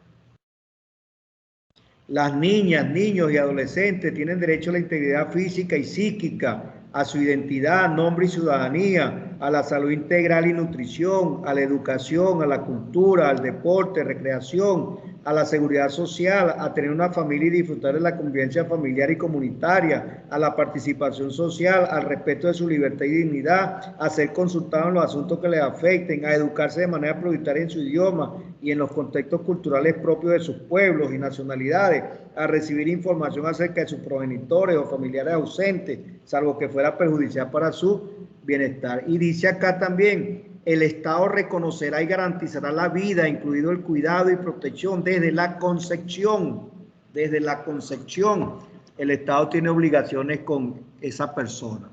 A: las niñas, niños y adolescentes tienen derecho a la integridad física y psíquica, a su identidad, nombre y ciudadanía, a la salud integral y nutrición, a la educación, a la cultura, al deporte, recreación, a la seguridad social, a tener una familia y disfrutar de la convivencia familiar y comunitaria, a la participación social, al respeto de su libertad y dignidad, a ser consultado en los asuntos que les afecten, a educarse de manera prioritaria en su idioma y en los contextos culturales propios de sus pueblos y nacionalidades, a recibir información acerca de sus progenitores o familiares ausentes, salvo que fuera perjudicial para su bienestar. Y dice acá también, el Estado reconocerá y garantizará la vida, incluido el cuidado y protección desde la concepción. Desde la concepción, el Estado tiene obligaciones con esa persona.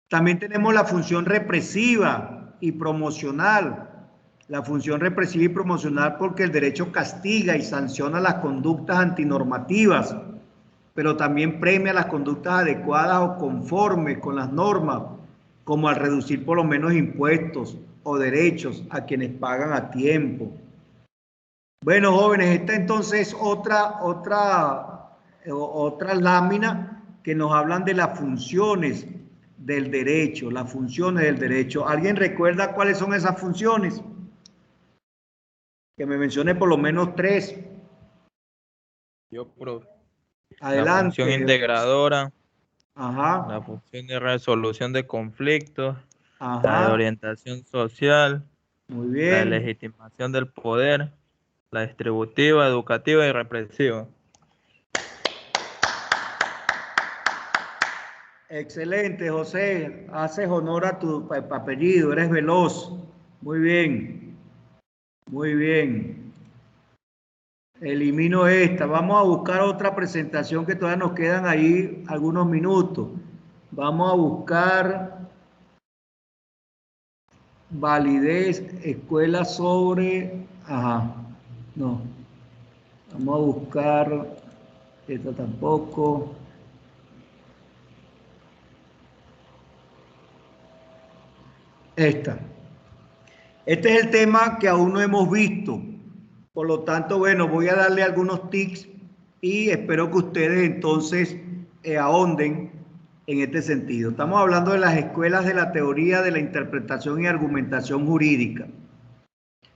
A: También tenemos la función represiva y promocional. La función represiva y promocional porque el derecho castiga y sanciona las conductas antinormativas, pero también premia las conductas adecuadas o conformes con las normas, como al reducir por lo menos impuestos o derechos a quienes pagan a tiempo. Bueno, jóvenes, esta entonces es otra lámina que nos hablan de las funciones del derecho, las funciones del derecho. ¿Alguien recuerda cuáles son esas funciones? Que me mencione por lo menos 3.
L: Yo, profe.
A: Adelante.
L: La función integradora.
A: Ajá.
L: La función de resolución de conflictos.
A: Ajá.
L: La de orientación social.
A: Muy bien.
L: La de legitimación del poder. La distributiva, educativa y represiva.
A: Excelente, José. Haces honor a tu apellido, eres veloz. Muy bien. Muy bien. Elimino esta. Vamos a buscar otra presentación que todavía nos quedan ahí algunos minutos. Vamos a buscar validez, escuela sobre... Ajá. No. Vamos a buscar... Esta tampoco... Esta. Este es el tema que aún no hemos visto. Por lo tanto, bueno, voy a darle algunos tips y espero que ustedes entonces ahonden en este sentido. Estamos hablando de las escuelas de la teoría de la interpretación y argumentación jurídica.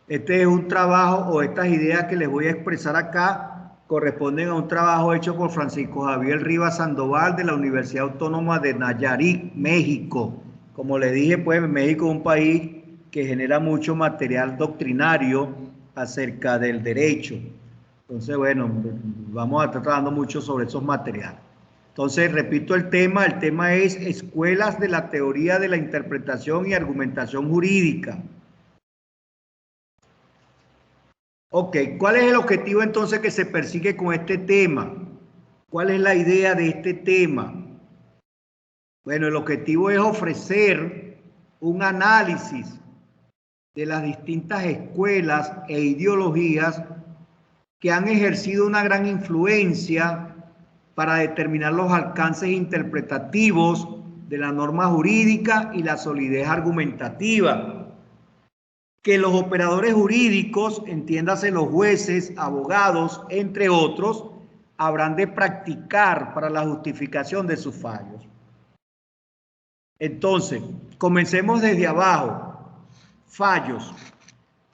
A: Este es un trabajo o estas ideas que les voy a expresar acá corresponden a un trabajo hecho por Francisco Javier Rivas Sandoval de la Universidad Autónoma de Nayarit, México. Como les dije, pues México es un país que genera mucho material doctrinario acerca del derecho. Entonces, bueno, vamos a estar trabajando mucho sobre esos materiales. Entonces, repito el tema es escuelas de la teoría de la interpretación y argumentación jurídica. Ok, ¿cuál es el objetivo entonces que se persigue con este tema? ¿Cuál es la idea de este tema? Bueno, el objetivo es ofrecer un análisis de las distintas escuelas e ideologías que han ejercido una gran influencia para determinar los alcances interpretativos de la norma jurídica y la solidez argumentativa que los operadores jurídicos, entiéndase los jueces, abogados, entre otros, habrán de practicar para la justificación de sus fallos. Entonces, comencemos desde abajo. Fallos.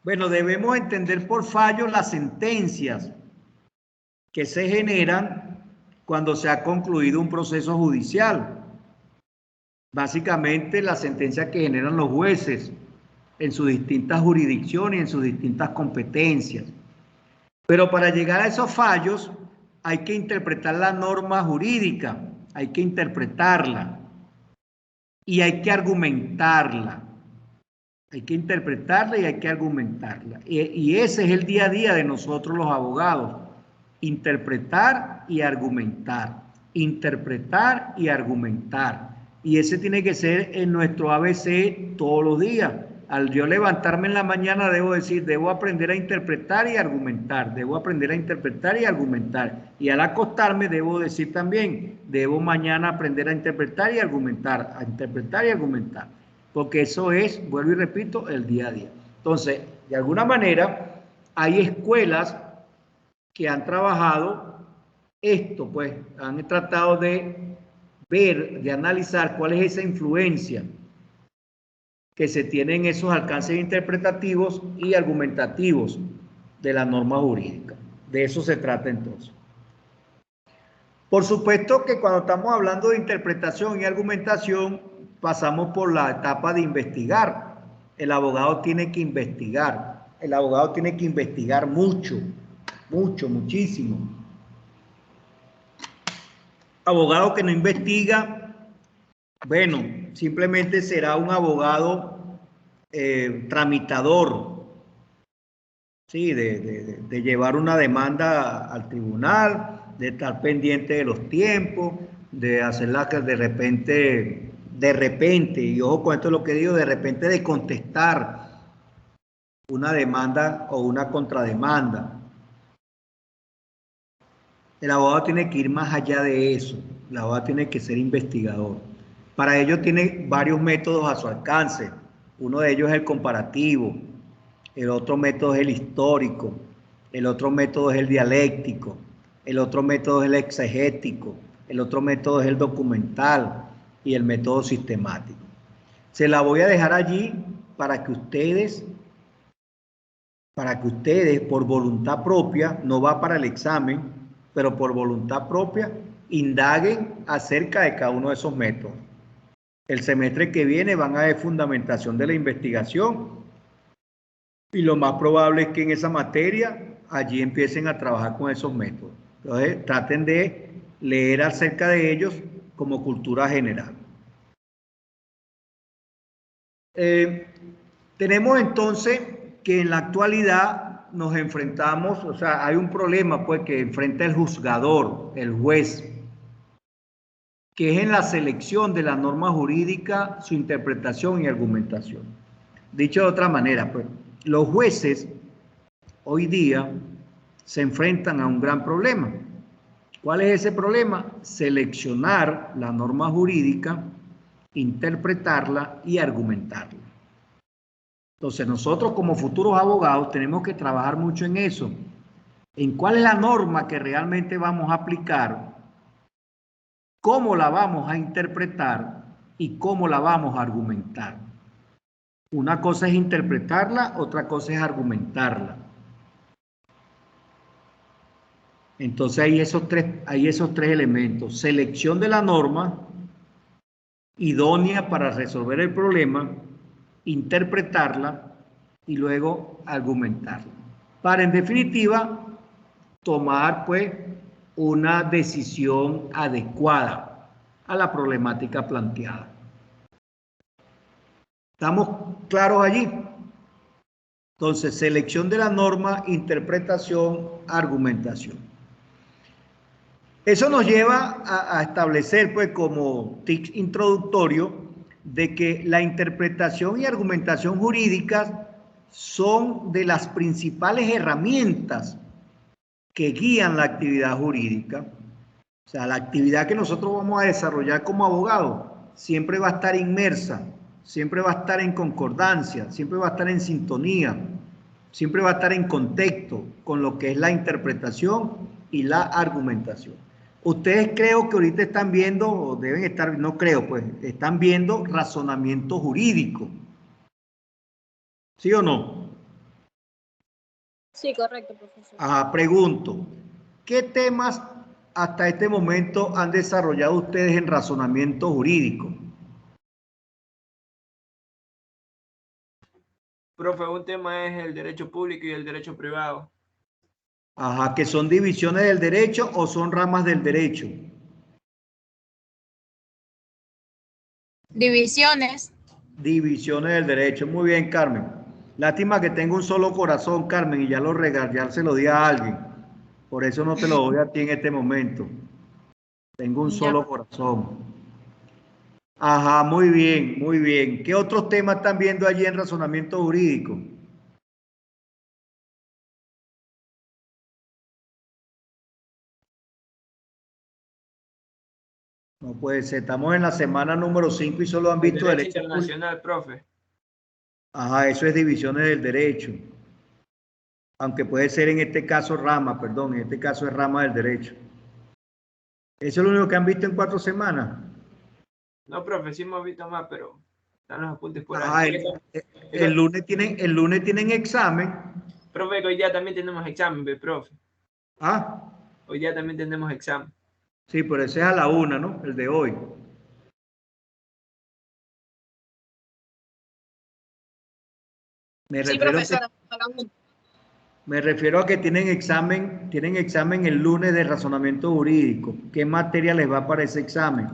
A: Bueno, debemos entender por fallos las sentencias que se generan cuando se ha concluido un proceso judicial. Básicamente, las sentencias que generan los jueces en sus distintas jurisdicciones y en sus distintas competencias. Pero para llegar a esos fallos hay que interpretar la norma jurídica, hay que interpretarla y hay que argumentarla. Hay que interpretarla y hay que argumentarla. Y ese es el día a día de nosotros los abogados. Interpretar y argumentar. Interpretar y argumentar. Y ese tiene que ser en nuestro ABC todos los días. Al yo levantarme en la mañana debo decir, debo aprender a interpretar y argumentar. Debo aprender a interpretar y argumentar. Y al acostarme debo decir también, debo mañana aprender a interpretar y argumentar. A interpretar y argumentar. Porque eso es, vuelvo y repito, el día a día. Entonces, de alguna manera, hay escuelas que han trabajado esto, pues, han tratado de ver, de analizar cuál es esa influencia que se tiene en esos alcances interpretativos y argumentativos de la norma jurídica. De eso se trata entonces. Por supuesto que cuando estamos hablando de interpretación y argumentación, pasamos por la etapa de investigar. El abogado tiene que investigar. El abogado tiene que investigar mucho, muchísimo. Abogado que no investiga, bueno, simplemente será un abogado tramitador, ¿sí? De llevar una demanda al tribunal, de estar pendiente de los tiempos, de hacerla que de repente, y ojo con esto es lo que digo, de repente de contestar una demanda o una contrademanda. El abogado tiene que ir más allá de eso. El abogado tiene que ser investigador. Para ello tiene varios métodos a su alcance. Uno de ellos es el comparativo, el otro método es el histórico, el otro método es el dialéctico, el otro método es el exegético, el otro método es el documental y el método sistemático. Se la voy a dejar allí para que ustedes por voluntad propia, no va para el examen, pero por voluntad propia, indaguen acerca de cada uno de esos métodos. El semestre que viene van a ver fundamentación de la investigación y lo más probable es que en esa materia allí empiecen a trabajar con esos métodos. Entonces traten de leer acerca de ellos como cultura general. Tenemos entonces que en la actualidad nos enfrentamos, o sea, hay un problema pues que enfrenta el juzgador, el juez, que es en la selección de la norma jurídica, su interpretación y argumentación. Dicho de otra manera, pues, los jueces hoy día se enfrentan a un gran problema. ¿Cuál es ese problema? Seleccionar la norma jurídica, interpretarla y argumentarla. Entonces, nosotros como futuros abogados tenemos que trabajar mucho en eso, en cuál es la norma que realmente vamos a aplicar, cómo la vamos a interpretar y cómo la vamos a argumentar. Una cosa es interpretarla, otra cosa es argumentarla. Entonces hay esos tres elementos: selección de la norma idónea para resolver el problema, interpretarla y luego argumentarla. Para, en definitiva, tomar pues una decisión adecuada a la problemática planteada. ¿Estamos claros allí? Entonces, selección de la norma, interpretación, argumentación. Eso nos lleva a establecer, pues, como tic introductorio, de que la interpretación y argumentación jurídicas son de las principales herramientas que guían la actividad jurídica. O sea, la actividad que nosotros vamos a desarrollar como abogados siempre va a estar inmersa, siempre va a estar en concordancia, siempre va a estar en sintonía, siempre va a estar en contexto con lo que es la interpretación y la argumentación. Ustedes creo que ahorita están viendo, o deben estar, no creo, pues, están viendo razonamiento jurídico. ¿Sí o no?
I: Sí, correcto, profesor.
A: Pregunto, ¿qué temas hasta este momento han desarrollado ustedes en razonamiento jurídico?
J: Profe, un tema es el derecho público y el derecho privado.
A: Ajá, ¿que son divisiones del derecho o son ramas del derecho?
N: Divisiones.
A: Divisiones del derecho. Muy bien, Carmen. Lástima que tengo un solo corazón, Carmen, y ya ya se lo di a alguien. Por eso no te lo doy a ti en este momento. Tengo un solo corazón. Ajá, muy bien, muy bien. ¿Qué otros temas están viendo allí en razonamiento jurídico? No puede ser, estamos en la semana número 5 y solo han visto
J: derecho internacional, profe.
A: Ajá, eso es divisiones del derecho. Aunque puede ser en este caso rama, perdón, en este caso es rama del derecho. Eso es lo único que han visto en 4 semanas.
J: No, profe, sí hemos visto más, pero están los apuntes por
A: Ah,
J: ahí.
A: el lunes tienen examen.
J: Profe, que hoy día también tenemos examen, profe.
A: Ah,
J: Hoy día también tenemos examen.
A: sí, pero ese es a la 1, ¿no? El de hoy.
K: Sí, profesora, a la 1.
A: Me refiero a que tienen examen el lunes de razonamiento jurídico. ¿Qué materia les va para ese examen?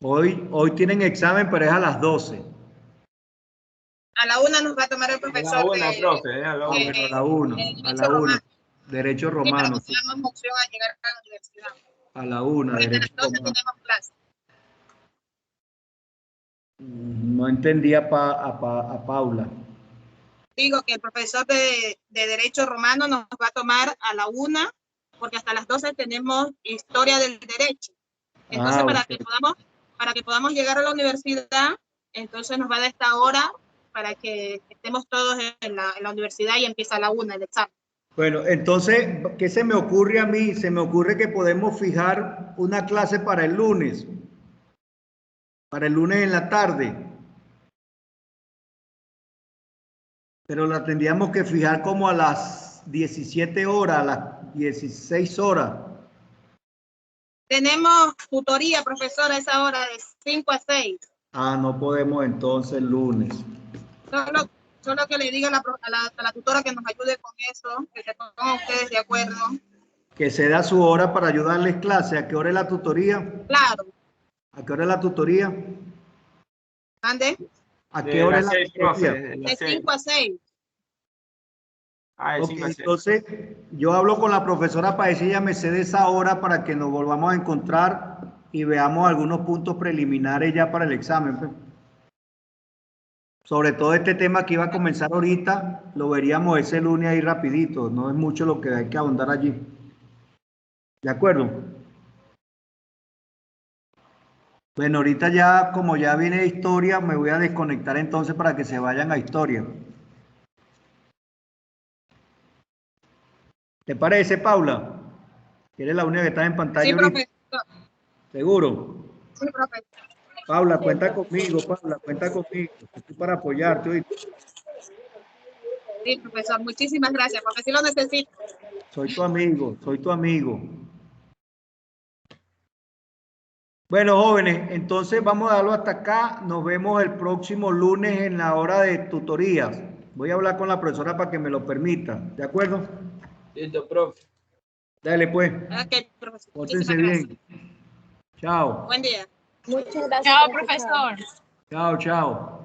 A: Hoy tienen examen, pero es a las 12.
K: A la 1 nos va a tomar el profesor.
J: A la 1, profe, a la 1.
A: Pero a la 1, a la 1. Derecho romano.
K: Sí, pero no tenemos opción a llegar a la universidad.
A: A la 1,
K: Porque
A: derecho
K: a las 12
A: romano.
K: tenemos clase.
A: No entendía a Paula.
K: Digo que el profesor de Derecho Romano nos va a tomar a la 1, porque hasta las 12 tenemos Historia del Derecho. Entonces, para que podamos llegar a la universidad, entonces nos va a dar esta hora para que estemos todos en la universidad y empieza a la 1 el examen.
A: Bueno, entonces, ¿qué se me ocurre a mí? Se me ocurre que podemos fijar una clase para el lunes. Para el lunes en la tarde. Pero la tendríamos que fijar como a las 17 horas, a las 16 horas.
K: Tenemos tutoría, profesora, a esa hora de 5 a 6.
A: Ah, no podemos entonces el lunes.
K: Solo que le diga a la tutora que nos ayude con eso, que se pongan ustedes de acuerdo.
A: Que se da su hora para ayudarles clase. ¿A qué hora es la tutoría?
K: Claro.
A: ¿A qué hora es la tutoría?
K: ¿Ande?
A: ¿A qué hora es la tutoría?
K: De 5 a 6.
J: Ah, de 5 a 6.
A: Entonces, yo hablo con la profesora para decir, ella me cede esa hora para que nos volvamos a encontrar y veamos algunos puntos preliminares ya para el examen. Pues. Sobre todo este tema que iba a comenzar ahorita, lo veríamos ese lunes ahí rapidito. No es mucho lo que hay que ahondar allí. ¿De acuerdo? Bueno, ahorita ya, como ya viene historia, me voy a desconectar entonces para que se vayan a historia. ¿Te parece, Paula? ¿Eres la única que está en pantalla?
K: Sí,
A: ahorita?
K: profesor.
A: ¿Seguro?
K: Sí, profesor.
A: Paula, cuenta conmigo, Paula, cuenta conmigo. Estoy para apoyarte hoy.
K: Sí, profesor, muchísimas gracias, porque sí lo necesito.
A: Soy tu amigo, soy tu amigo. Bueno, jóvenes, entonces vamos a darlo hasta acá. Nos vemos el próximo lunes en la hora de tutorías. Voy a hablar con la profesora para que me lo permita. ¿De acuerdo?
J: Listo, profe.
A: Dale, pues.
K: Ok, profesor.
A: Pórtense bien. Chao.
K: Buen día.
I: Muchas gracias.
N: Chao, profesor.
A: Chao, chao.